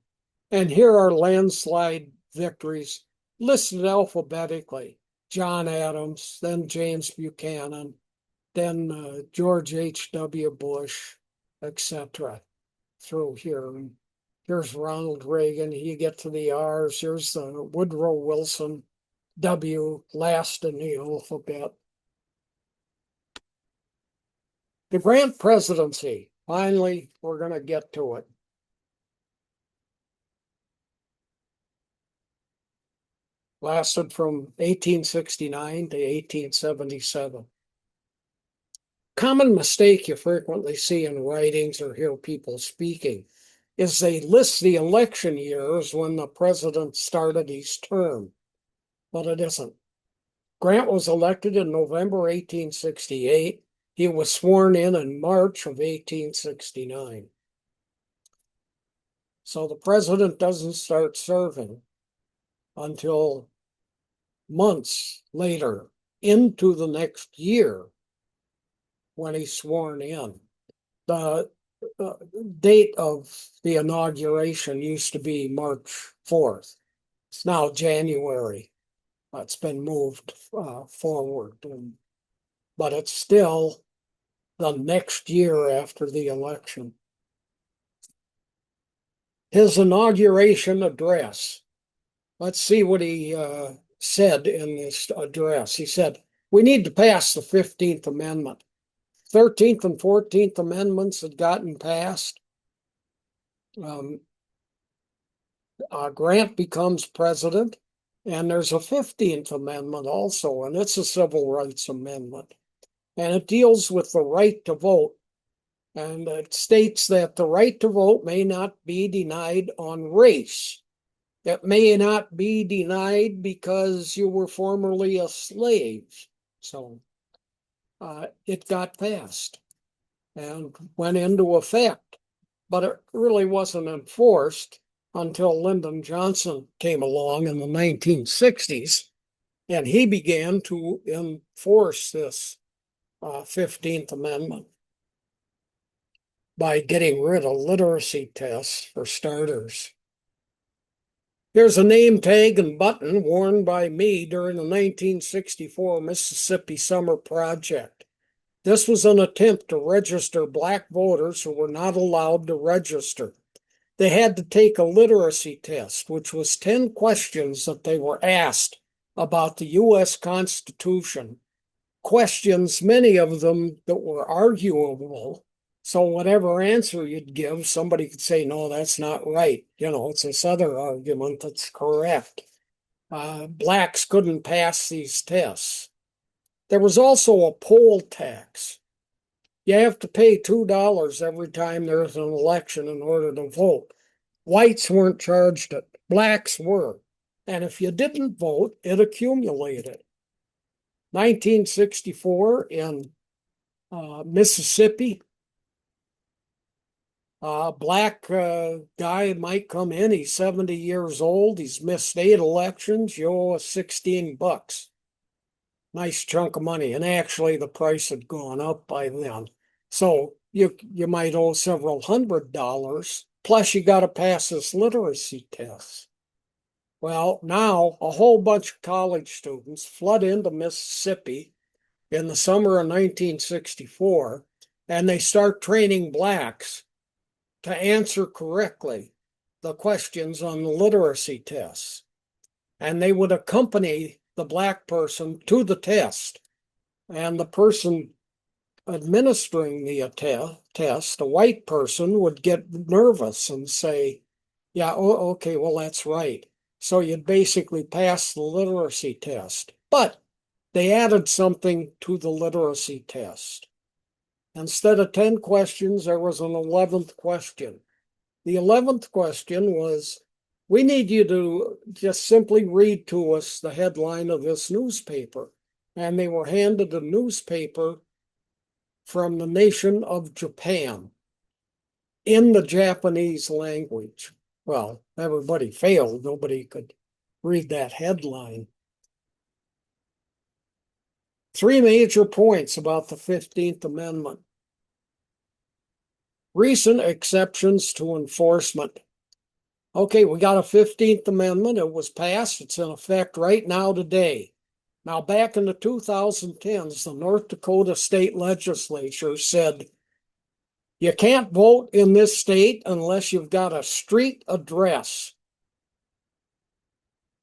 B: And here are landslide victories listed alphabetically. John Adams, then James Buchanan, then George H.W. Bush, etc. through here. And here's Ronald Reagan. You get to the R's. Here's Woodrow Wilson, W, last in the alphabet. The Grant presidency. Finally, we're going to get to it. Lasted from 1869 to 1877. Common mistake you frequently see in writings or hear people speaking is they list the election years when the president started his term, but it isn't. Grant was elected in November 1868. He was sworn in March of 1869. So the president doesn't start serving until months later into the next year when he's sworn in. The date of the inauguration used to be March 4th. It's now January. It's been moved forward, but it's still the next year after the election. His inauguration address. Let's see what he said in this address. He said, "We need to pass the 15th Amendment. 13th and 14th Amendments had gotten passed. Um, Grant becomes president, and there's a 15th Amendment also, and it's a civil rights amendment. And it deals with the right to vote. And it states that the right to vote may not be denied on race. It may not be denied because you were formerly a slave." So it got passed and went into effect, but it really wasn't enforced until Lyndon Johnson came along in the 1960s, and he began to enforce this 15th Amendment by getting rid of literacy tests for starters. Here's a name tag and button worn by me during the 1964 Mississippi Summer Project. This was an attempt to register black voters who were not allowed to register. They had to take a literacy test, which was 10 questions that they were asked about the U.S. Constitution. Questions, many of them that were arguable. So whatever answer you'd give, somebody could say, no, that's not right. It's this other argument that's correct. Blacks couldn't pass these tests. There was also a poll tax. You have to pay $2 every time there's an election in order to vote. Whites weren't charged it. Blacks were. And if you didn't vote, it accumulated. 1964 in Mississippi, black guy might come in. He's 70 years old. He's missed 8 elections. You owe us $16. Nice chunk of money. And actually, the price had gone up by then. So you might owe several $100. Plus, you got to pass this literacy test. Well, now a whole bunch of college students flood into Mississippi in the summer of 1964, and they start training blacks to answer correctly the questions on the literacy tests. And they would accompany the black person to the test. And the person administering the test, a white person, would get nervous and say, yeah, okay, well, that's right. So you'd basically pass the literacy test. But they added something to the literacy test. Instead of 10 questions, there was an 11th question. The 11th question was, we need you to just simply read to us the headline of this newspaper. And they were handed a newspaper from the nation of Japan in the Japanese language. Well, everybody failed. Nobody could read that headline. 3 major points about the 15th Amendment. Recent exceptions to enforcement. Okay, we got a 15th Amendment. It was passed. It's in effect right now today. Now, back in the 2010s, the North Dakota State Legislature said, you can't vote in this state unless you've got a street address.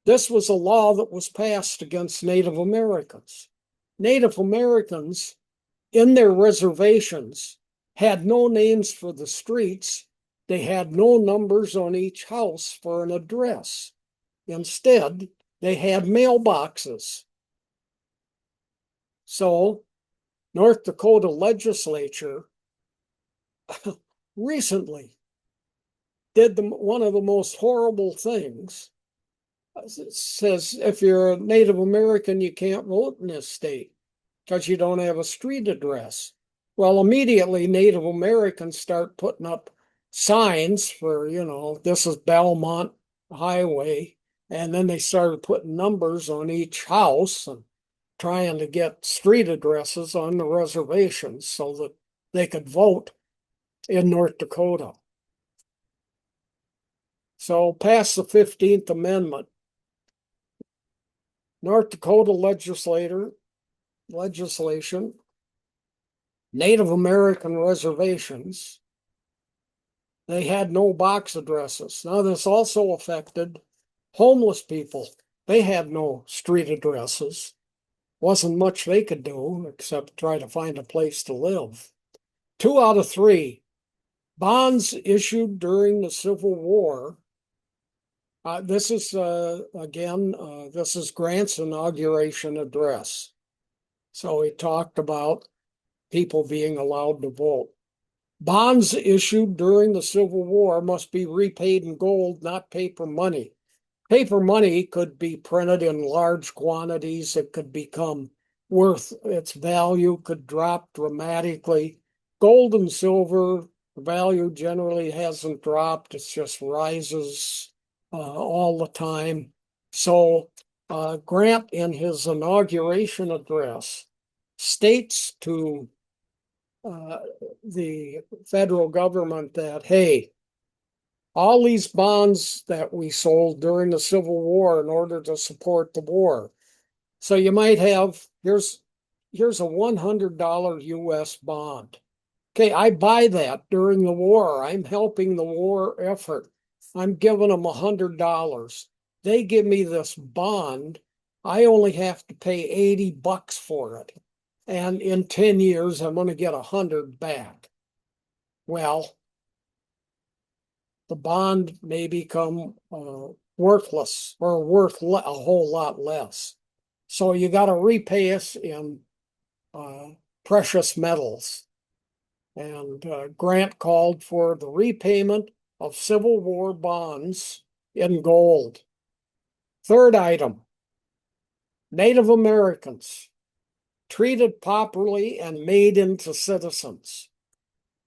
B: This was a law that was passed against Native Americans. Native Americans in their reservations had no names for the streets. They had no numbers on each house for an address. Instead, they had mailboxes. So, North Dakota legislature recently did one of the most horrible things. It says if you're a Native American, you can't vote in this state because you don't have a street address. Well, immediately Native Americans start putting up signs for, this is Belmont Highway. And then they started putting numbers on each house and trying to get street addresses on the reservations so that they could vote in North Dakota. So pass the 15th Amendment. North Dakota legislation, Native American reservations, they had no box addresses. Now, this also affected homeless people. They had no street addresses. Wasn't much they could do except try to find a place to live. 2 out of 3 bonds issued during the Civil War. This is this is Grant's inauguration address. So he talked about people being allowed to vote. Bonds issued during the Civil War must be repaid in gold, not paper money. Paper money could be printed in large quantities. It could become worth, its value could drop dramatically. Gold and silver, the value generally hasn't dropped. It just rises all the time. So Grant, in his inauguration address, states to the federal government that, hey, all these bonds that we sold during the Civil War in order to support the war. So you might have, here's a $100 US bond. Okay, I buy that during the war. I'm helping the war effort. I'm giving them $100. They give me this bond. I only have to pay $80 for it. And in 10 years, I'm going to get 100 back. Well, the bond may become worthless or worth a whole lot less. So you got to repay us in precious metals. And Grant called for the repayment of Civil War bonds in gold. Third item, Native Americans treated properly and made into citizens.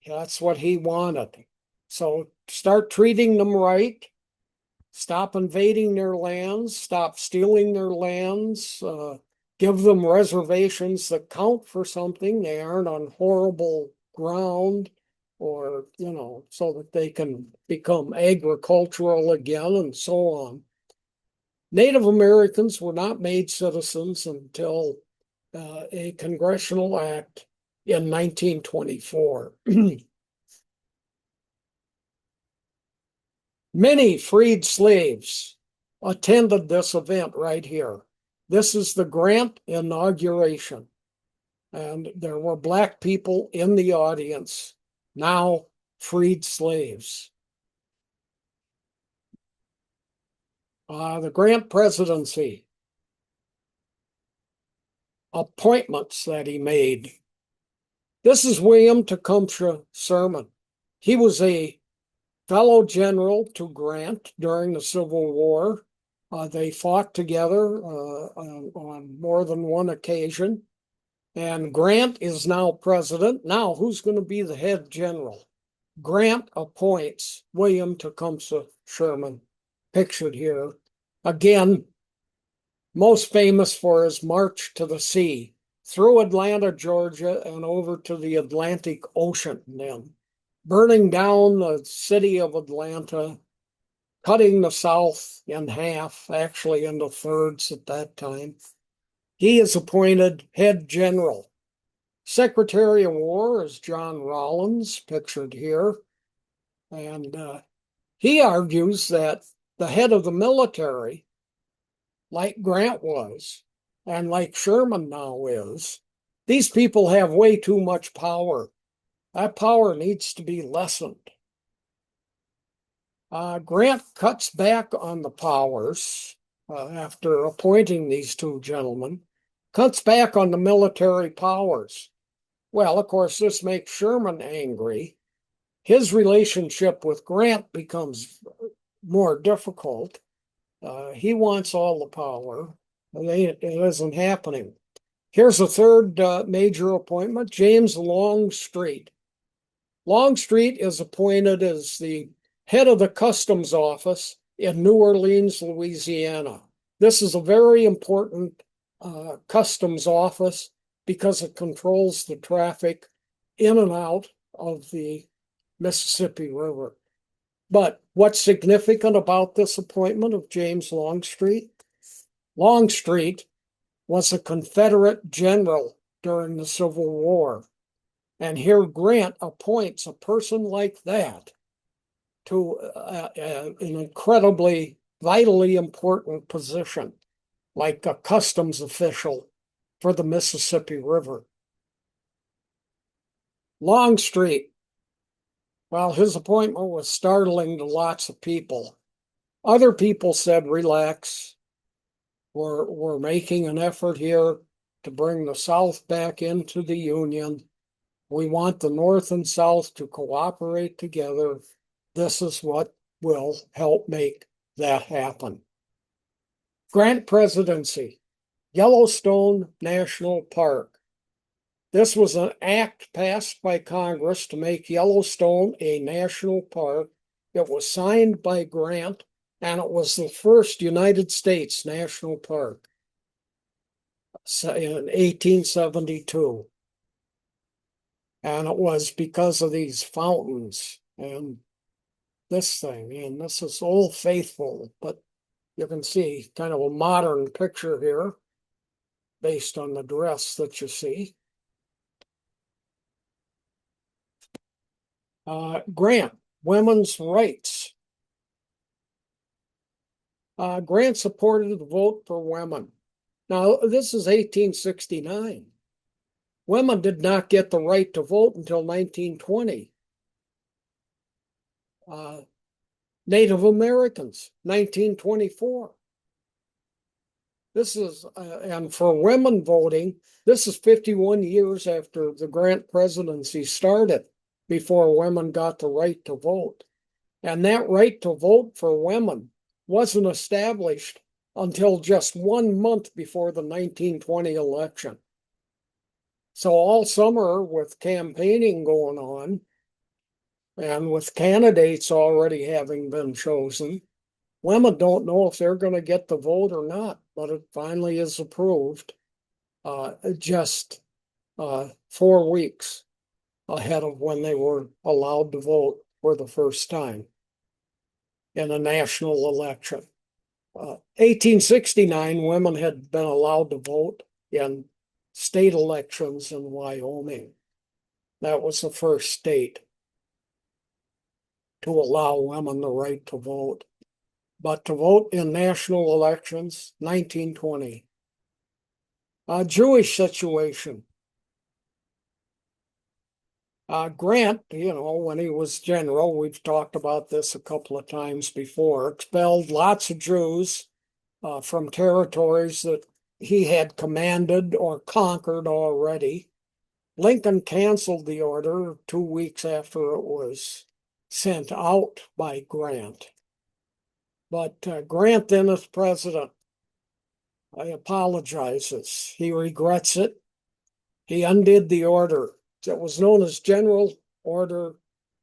B: That's what he wanted. So start treating them right, stop invading their lands, stop stealing their lands, give them reservations that count for something. They aren't on horrible ground, or, so that they can become agricultural again and so on. Native Americans were not made citizens until a congressional act in 1924. Many freed slaves attended this event right here. This is the Grant inauguration. And there were Black people in the audience, now freed slaves. The Grant presidency, appointments that he made. This is William Tecumseh Sherman. He was a fellow general to Grant during the Civil War. They fought together on more than one occasion. And Grant is now president. Now, who's going to be the head general? Grant appoints William Tecumseh Sherman, pictured here. Again, most famous for his march to the sea, through Atlanta, Georgia, and over to the Atlantic Ocean, then burning down the city of Atlanta, cutting the South in half, actually into thirds at that time. He is appointed head general. Secretary of War is John Rawlins, pictured here. And he argues that the head of the military, like Grant was, and like Sherman now is, these people have way too much power. That power needs to be lessened. Grant cuts back on the powers after appointing these two gentlemen, cuts back on the military powers. Well, of course, this makes Sherman angry. His relationship with Grant becomes more difficult. He wants all the power. It isn't happening. Here's a third major appointment, James Longstreet. Longstreet is appointed as the head of the customs office in New Orleans, Louisiana. This is a very important customs office because it controls the traffic in and out of the Mississippi River. But what's significant about this appointment of James Longstreet? Longstreet was a Confederate general during the Civil War. And here Grant appoints a person like that to an incredibly, vitally important position, like a customs official for the Mississippi River. Longstreet, well, his appointment was startling to lots of people. Other people said, relax, we're making an effort here to bring the South back into the Union. We want the North and South to cooperate together. This is what will help make that happen. Grant presidency, Yellowstone National Park. This was an act passed by Congress to make Yellowstone a national park. It was signed by Grant, and it was the first United States national park in 1872. And it was because of these fountains and this thing. And this is Old Faithful, but you can see kind of a modern picture here based on the dress that you see. Grant, women's rights. Grant supported the vote for women. Now, this is 1869. Women did not get the right to vote until 1920. Native Americans, 1924. This is, and for women voting, this is 51 years after the Grant presidency started before women got the right to vote. And that right to vote for women wasn't established until just 1 month before the 1920 election. So all summer with campaigning going on and with candidates already having been chosen, women don't know if they're going to get the vote or not, but it finally is approved just 4 weeks ahead of when they were allowed to vote for the first time in a national election. 1869, women had been allowed to vote in state elections in Wyoming. That was the first state to allow women the right to vote. But to vote in national elections, 1920. Jewish situation. Grant, when he was general, we've talked about this a couple of times before, expelled lots of Jews from territories that he had commanded or conquered already. Lincoln canceled the order 2 weeks after it was sent out by Grant. But Grant, then as president, he apologizes. He regrets it. He undid the order. It was known as General Order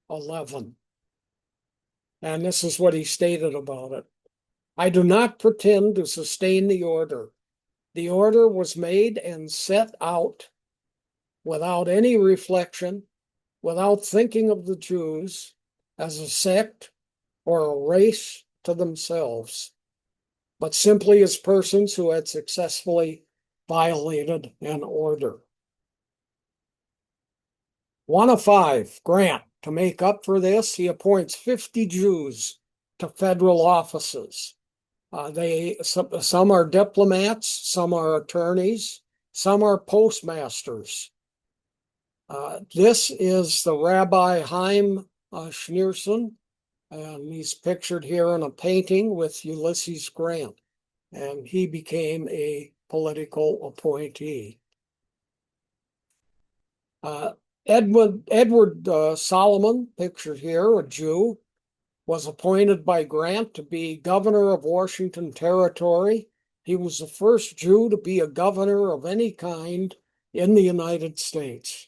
B: 11. And this is what he stated about it. I do not pretend to sustain the order. The order was made and set out without any reflection, without thinking of the Jews as a sect or a race to themselves, but simply as persons who had successfully violated an order. 1 of 5, Grant. To make up for this, he appoints 50 Jews to federal offices. Some are diplomats, some are attorneys, some are postmasters. This is the Rabbi Chaim Schneerson, and he's pictured here in a painting with Ulysses Grant, and he became a political appointee. Edward Solomon, pictured here, a Jew, was appointed by Grant to be governor of Washington Territory. He was the first Jew to be a governor of any kind in the United States.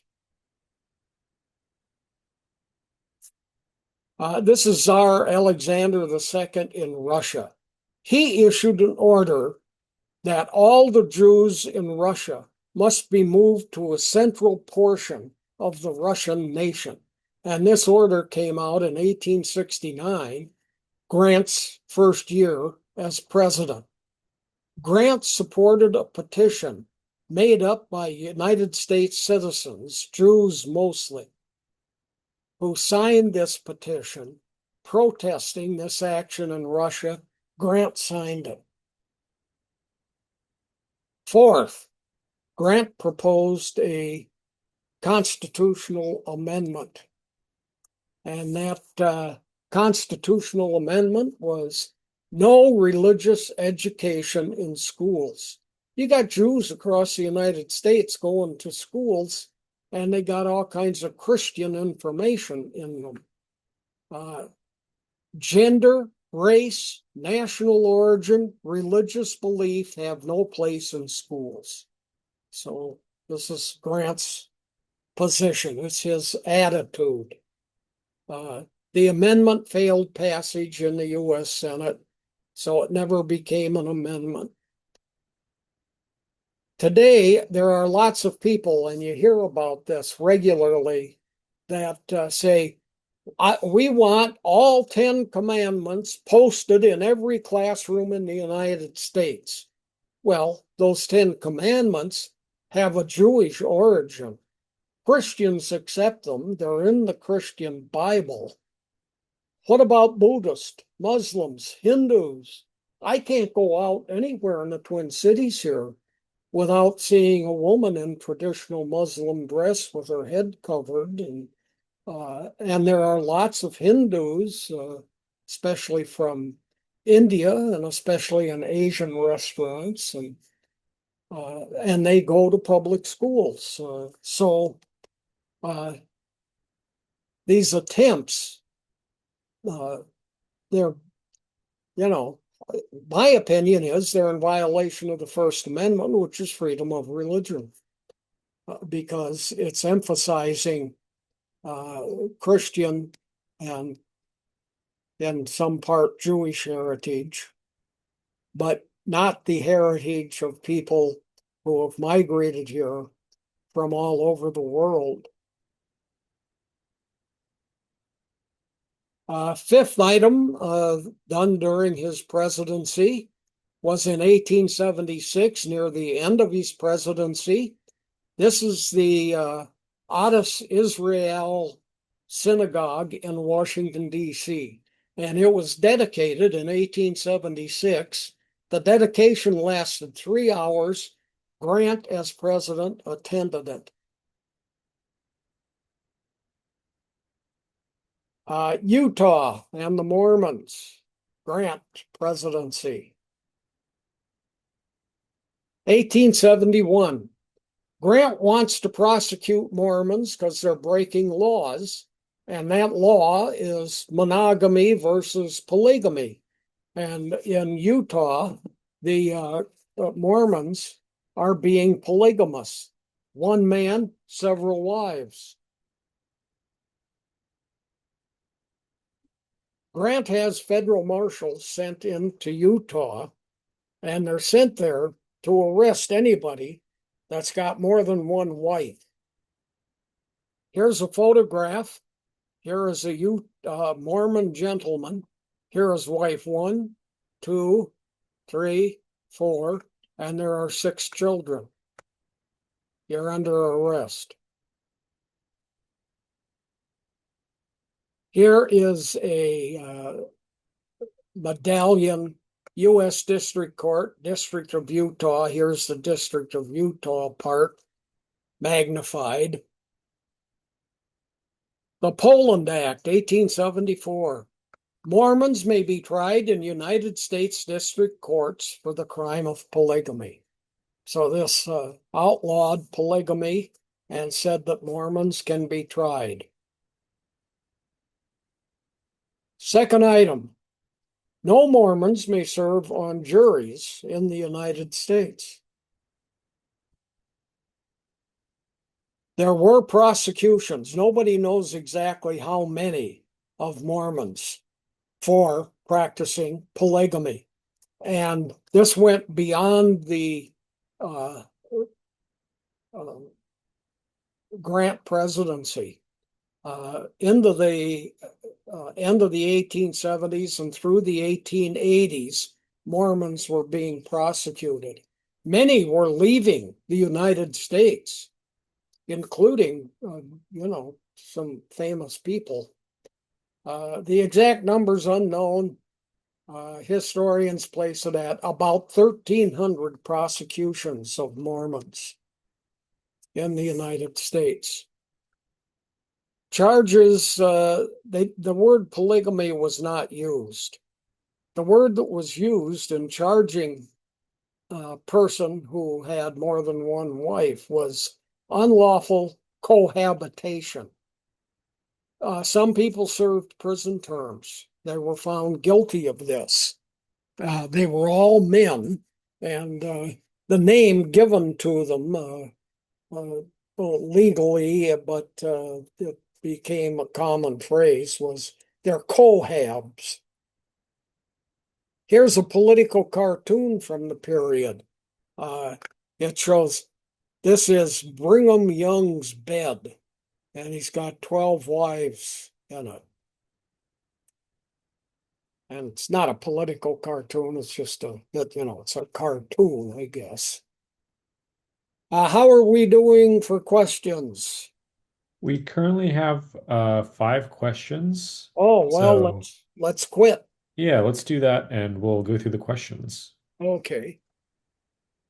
B: This is Tsar Alexander II in Russia. He issued an order that all the Jews in Russia must be moved to a central portion of the Russian nation. And this order came out in 1869, Grant's first year as president. Grant supported a petition made up by United States citizens, Jews mostly, who signed this petition protesting this action in Russia. Grant signed it. Fourth, Grant proposed a constitutional amendment, and that constitutional amendment was no religious education in schools. You got Jews across the United States going to schools, and they got all kinds of Christian information in them. Gender, race, national origin, religious belief have no place in schools. So this is Grant's position. It's his attitude. The amendment failed passage in the U.S. Senate, so it never became an amendment. Today, there are lots of people, and you hear about this regularly, that say, we want all 10 commandments posted in every classroom in the United States. Well, those 10 commandments have a Jewish origin. Christians accept them. They're in the Christian Bible. What about Buddhists, Muslims, Hindus? I can't go out anywhere in the Twin Cities here without seeing a woman in traditional Muslim dress with her head covered. And there are lots of Hindus, especially from India and especially in Asian restaurants, and they go to public schools. So these attempts, they're, my opinion is they're in violation of the First Amendment, which is freedom of religion, because it's emphasizing Christian and in some part Jewish heritage, but not the heritage of people who have migrated here from all over the world. Fifth item done during his presidency was in 1876, near the end of his presidency. This is the Adas Israel Synagogue in Washington, D.C., and it was dedicated in 1876. The dedication lasted 3 hours. Grant, as president, attended it. Utah and the Mormons, Grant presidency. 1871, Grant wants to prosecute Mormons because they're breaking laws, and that law is monogamy versus polygamy. And in Utah, the Mormons are being polygamous. One man, several wives. Grant has federal marshals sent into Utah, and they're sent there to arrest anybody that's got more than one wife. Here's a photograph. Here is a Mormon gentleman. Here is wife 1, 2, 3, 4, and there are 6 children. You're under arrest. Here is a medallion, U.S. District Court, District of Utah. Here's the District of Utah part, magnified. The Poland Act, 1874. Mormons may be tried in United States district courts for the crime of polygamy. So this outlawed polygamy and said that Mormons can be tried. Second item, no Mormons may serve on juries in the United States. There were prosecutions. Nobody knows exactly how many of Mormons for practicing polygamy. And this went beyond the Grant presidency. Into the end of the 1870s and through the 1880s, Mormons were being prosecuted. Many were leaving the United States, including, some famous people. The exact numbers unknown. Historians place it at about 1,300 prosecutions of Mormons in the United States. Charges, the word polygamy was not used. The word that was used in charging a person who had more than one wife was unlawful cohabitation. Some people served prison terms. They were found guilty of this. They were all men, and the name given to them legally, but it became a common phrase, was they're cohabs. Here's a political cartoon from the period. Uh, it shows this is Brigham Young's bed, and he's got 12 wives in it. And it's not a political cartoon, it's just it's a cartoon, I guess. How are we doing for questions?
A: We currently have 5 questions.
B: Oh, well,
A: So,
B: let's quit.
A: yeah, let's do that and we'll go through the questions.
B: Okay.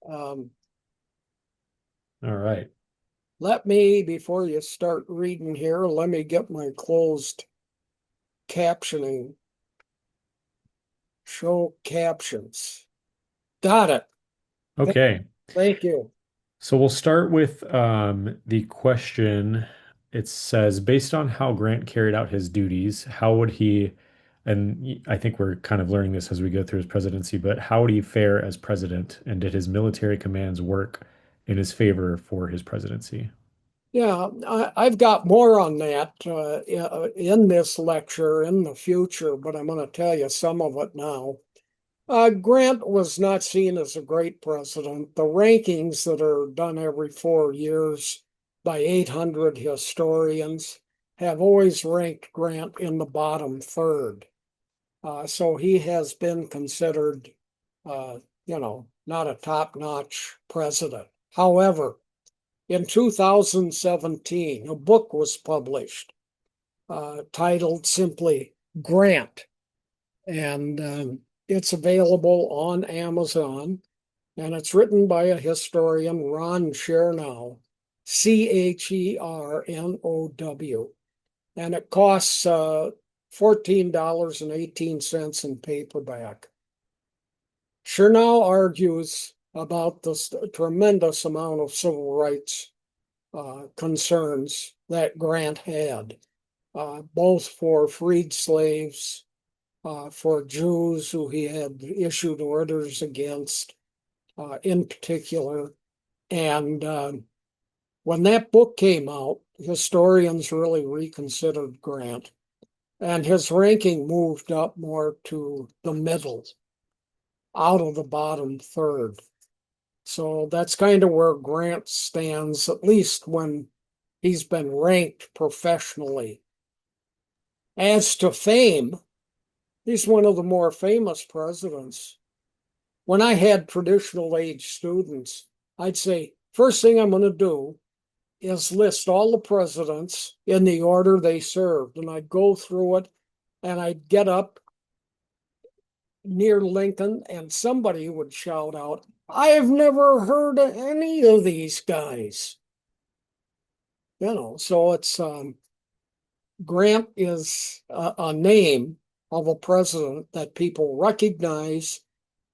B: Um,
A: All right.
B: Let me, before you start reading here, let me get my closed captioning. Show captions. Got it.
A: Okay.
B: Thank you.
A: So we'll start with the question. It says, based on how Grant carried out his duties, how would he, and I think we're kind of learning this as we go through his presidency, but how would he fare as president? And did his military commands work in his favor for his presidency?
B: Yeah, I've got more on that in this lecture in the future, but I'm going to tell you some of it now. Grant was not seen as a great president. The rankings that are done every 4 years by 800 historians have always ranked Grant in the bottom third. So he has been considered, not a top-notch president. However, in 2017, a book was published titled simply Grant, and it's available on Amazon, and it's written by a historian, Ron Chernow, Chernow, and it costs $14.18 in paperback. Chernow argues about this tremendous amount of civil rights concerns that Grant had, both for freed slaves, for Jews who he had issued orders against, in particular. And when that book came out, historians really reconsidered Grant, and his ranking moved up more to the middle, out of the bottom third. So that's kind of where Grant stands, at least when he's been ranked professionally. As to fame, he's one of the more famous presidents. When I had traditional age students, I'd say, first thing I'm going to do is list all the presidents in the order they served. And I'd go through it and I'd get up near Lincoln and somebody would shout out, I've never heard of any of these guys. So it's Grant is a name of a president that people recognize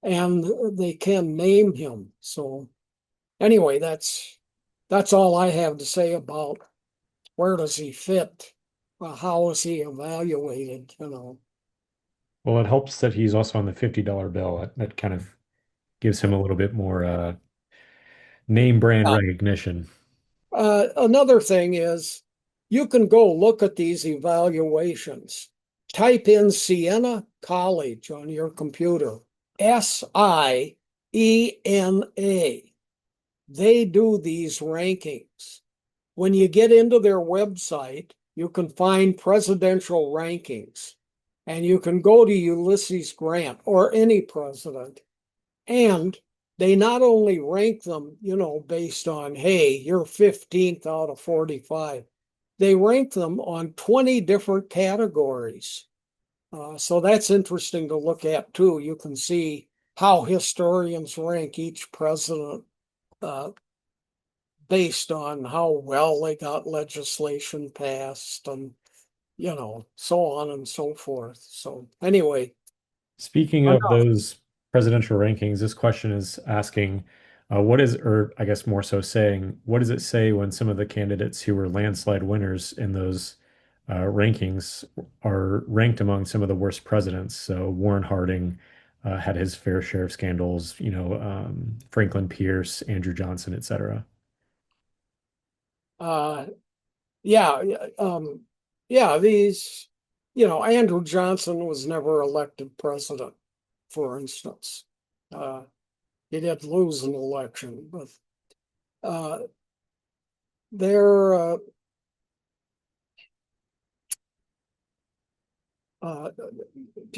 B: and they can name him. So anyway, that's all I have to say about where does he fit? How is he evaluated?
A: Well, it helps that he's also on the $50 bill. That kind of gives him a little bit more name brand recognition.
B: Another thing is you can go look at these evaluations. Type in Siena College on your computer, SIENA. They do these rankings. When you get into their website, you can find presidential rankings. And you can go to Ulysses Grant or any president, and they not only rank them, based on, hey, you're 15th out of 45, they rank them on 20 different categories. So that's interesting to look at too. You can see how historians rank each president uh, based on how well they got legislation passed and, so on and so forth. So anyway,
A: Speaking of
B: enough.
A: those presidential rankings, this question is asking, or I guess more so saying, what does it say when some of the candidates who were landslide winners in those rankings are ranked among some of the worst presidents? So Warren Harding had his fair share of scandals, Franklin Pierce, Andrew Johnson, et cetera.
B: Uh, yeah, yeah, Andrew Johnson was never elected president, for instance. Uh, he did lose an election, but uh, there, uh,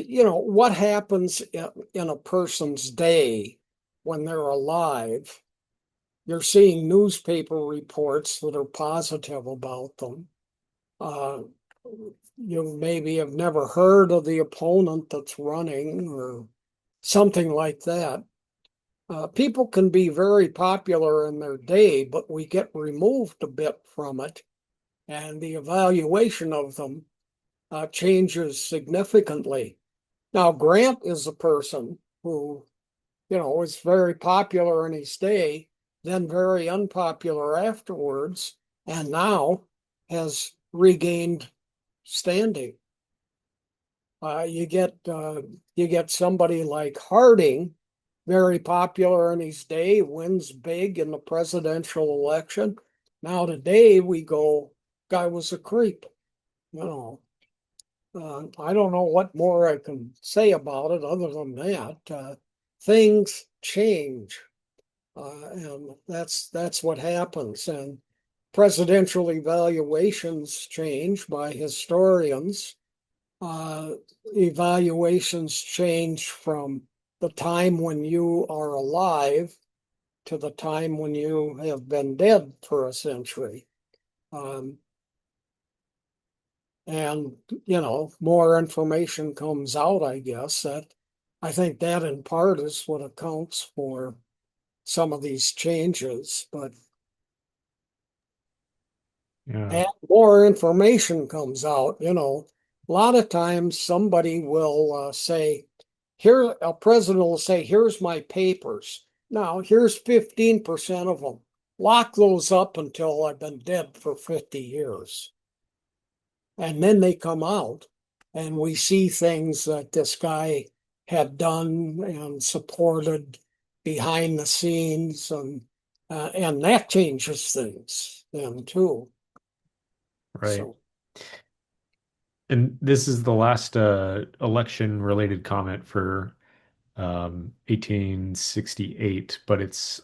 B: what happens in a person's day when they're alive. You're seeing newspaper reports that are positive about them. Uh, you maybe have never heard of the opponent that's running or something like that. People can be very popular in their day, but we get removed a bit from it, and the evaluation of them changes significantly. Now, Grant is a person who, was very popular in his day, then very unpopular afterwards, and now has regained standing. You get somebody like Harding, very popular in his day, wins big in the presidential election. Now today we go, guy was a creep. You know, I don't know what more I can say about it other than that. Things change, and that's what happens. And presidential evaluations change by historians. uh, Evaluations change from the time when you are alive to the time when you have been dead for a century. Um, and, more information comes out, I guess. I think that in part is what accounts for some of these changes. But
A: Yeah,
B: as more information comes out, a lot of times somebody will say, here, a president will say, here's my papers. Now, here's 15% of them. Lock those up until I've been dead for 50 years. And then they come out, and we see things that this guy had done and supported behind the scenes, and that changes things then too.
A: right.
B: So
A: And this is the last election related comment for 1868, but it's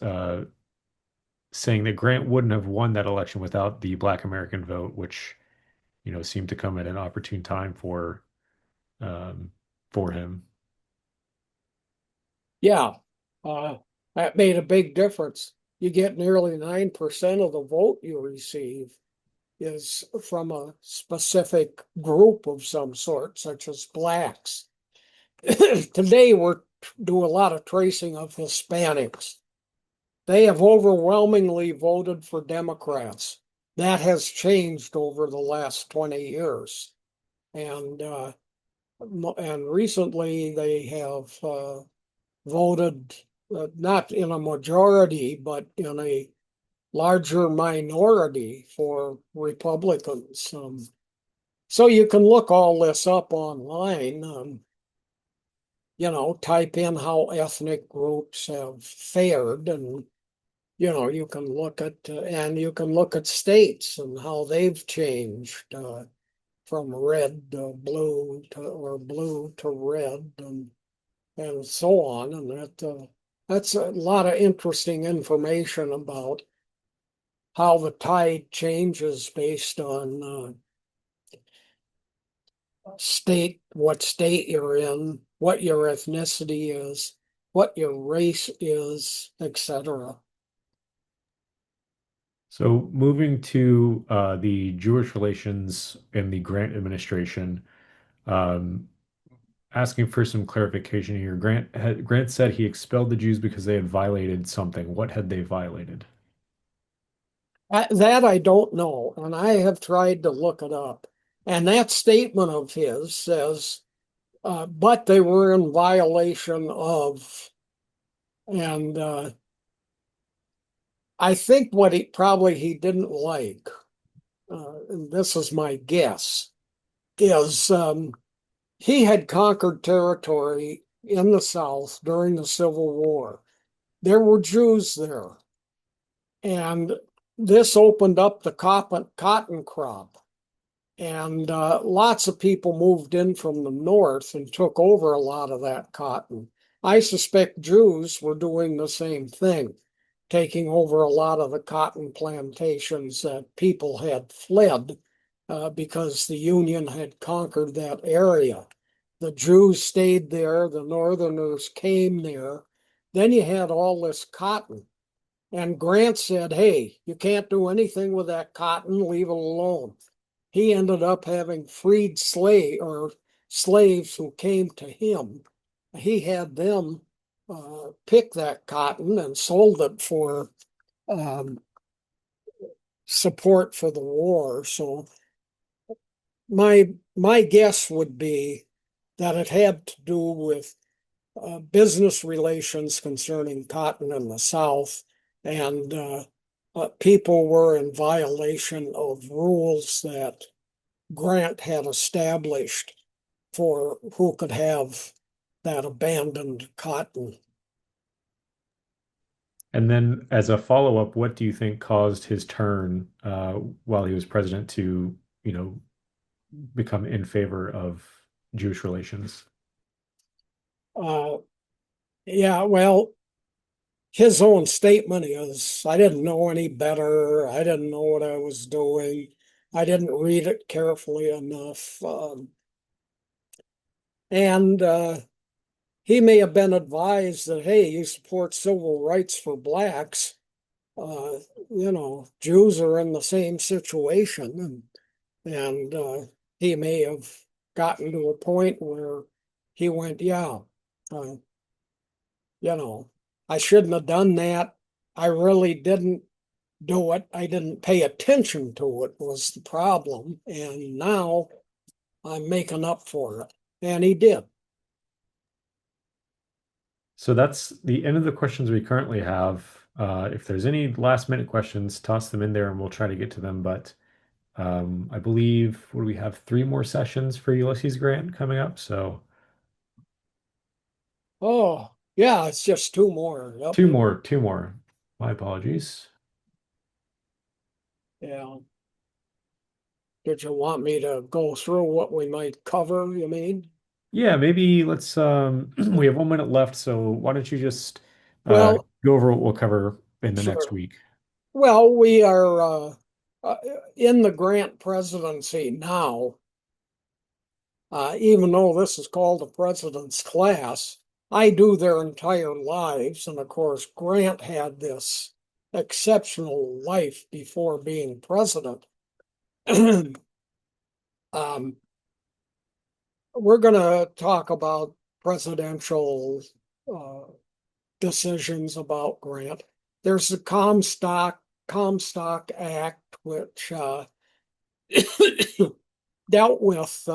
A: saying that Grant wouldn't have won that election without the Black American vote, which, seemed to come at an opportune time um, for him.
B: yeah, uh, that made a big difference. You get nearly 9% of the vote you receive is from a specific group of some sort, such as blacks. Today, we're do a lot of tracing of Hispanics. They have overwhelmingly voted for Democrats. That has changed over the last 20 years. And recently they have voted not in a majority, but in a larger minority for Republicans. So you can look all this up online. Type in how ethnic groups have fared, and you can look at states and how they've changed from red to blue to or blue to red, and so on. And that's a lot of interesting information about how the tide changes based on state what state you're in, what your ethnicity is, what your race is, etc.
A: So moving to the Jewish relations in the Grant administration, um, asking for some clarification here. Grant said he expelled the Jews because they had violated something. What had they violated?
B: That I don't know, and I have tried to look it up. And that statement of his says, but they were in violation of, and I think what he didn't like, and this is my guess, is he had conquered territory in the South during the Civil War. There were Jews there, and this opened up the cotton crop. And lots of people moved in from the north and took over a lot of that cotton. I suspect Jews were doing the same thing, taking over a lot of the cotton plantations that people had fled because the Union had conquered that area. The Jews stayed there, the Northerners came there. Then you had all this cotton. And Grant said, hey, you can't do anything with that cotton, leave it alone. He ended up having freed slaves who came to him. He had them pick that cotton and sold it for um, support for the war. So my guess would be that it had to do with business relations concerning cotton in the South, and people were in violation of rules that Grant had established for who could have that abandoned cotton.
A: And then, as a follow-up, what do you think caused his turn while he was president to, become in favor of Jewish relations?
B: Uh, yeah, well, his own statement is, I didn't know any better. I didn't know what I was doing. I didn't read it carefully enough. And he may have been advised that, hey, you support civil rights for blacks. Uh, Jews are in the same situation. And he may have gotten to a point where he went, yeah, uh, you know, I shouldn't have done that. I really didn't do it. I didn't pay attention to it was the problem. And now I'm making up for it. And he did.
A: So that's the end of the questions we currently have. If there's any last minute questions, toss them in there and we'll try to get to them. But I believe, what do we have? Three more sessions for Ulysses Grant coming up. So
B: Oh, yeah, it's just two more. Yep.
A: two more. My apologies.
B: Yeah. Did you want me to go through what we might cover, you mean?
A: Yeah, maybe let's we have 1 minute left, so why don't you just uh
B: Well,
A: go over what we'll cover in the next
B: sure.
A: week.
B: Well, we are uh, in the Grant presidency now, even though this is called the president's class. I do their entire lives. And of course, Grant had this exceptional life before being president. um, we're going to talk about presidential uh, decisions about Grant. There's the Comstock Act, which dealt with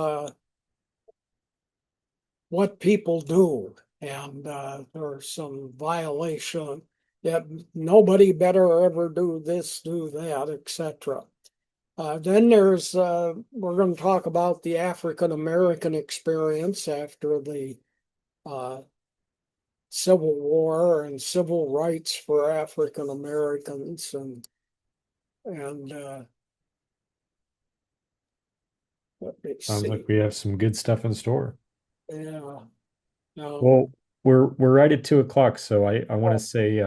B: what people do, and there's some violation that nobody better ever do this, do that, etc. Then we're going to talk about the African American experience after the uh, Civil War and civil rights for African Americans, and let me
A: Sounds like
B: see.
A: we have some good stuff in store.
B: Yeah. Um,
A: Well, we're right at 2 o'clock, so I want to say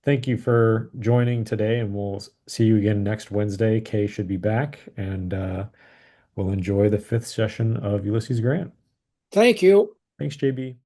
A: thank you for joining today, and we'll see you again next Wednesday. Kay should be back, and We'll enjoy the fifth session of Ulysses Grant.
B: Thank you.
A: Thanks, JB.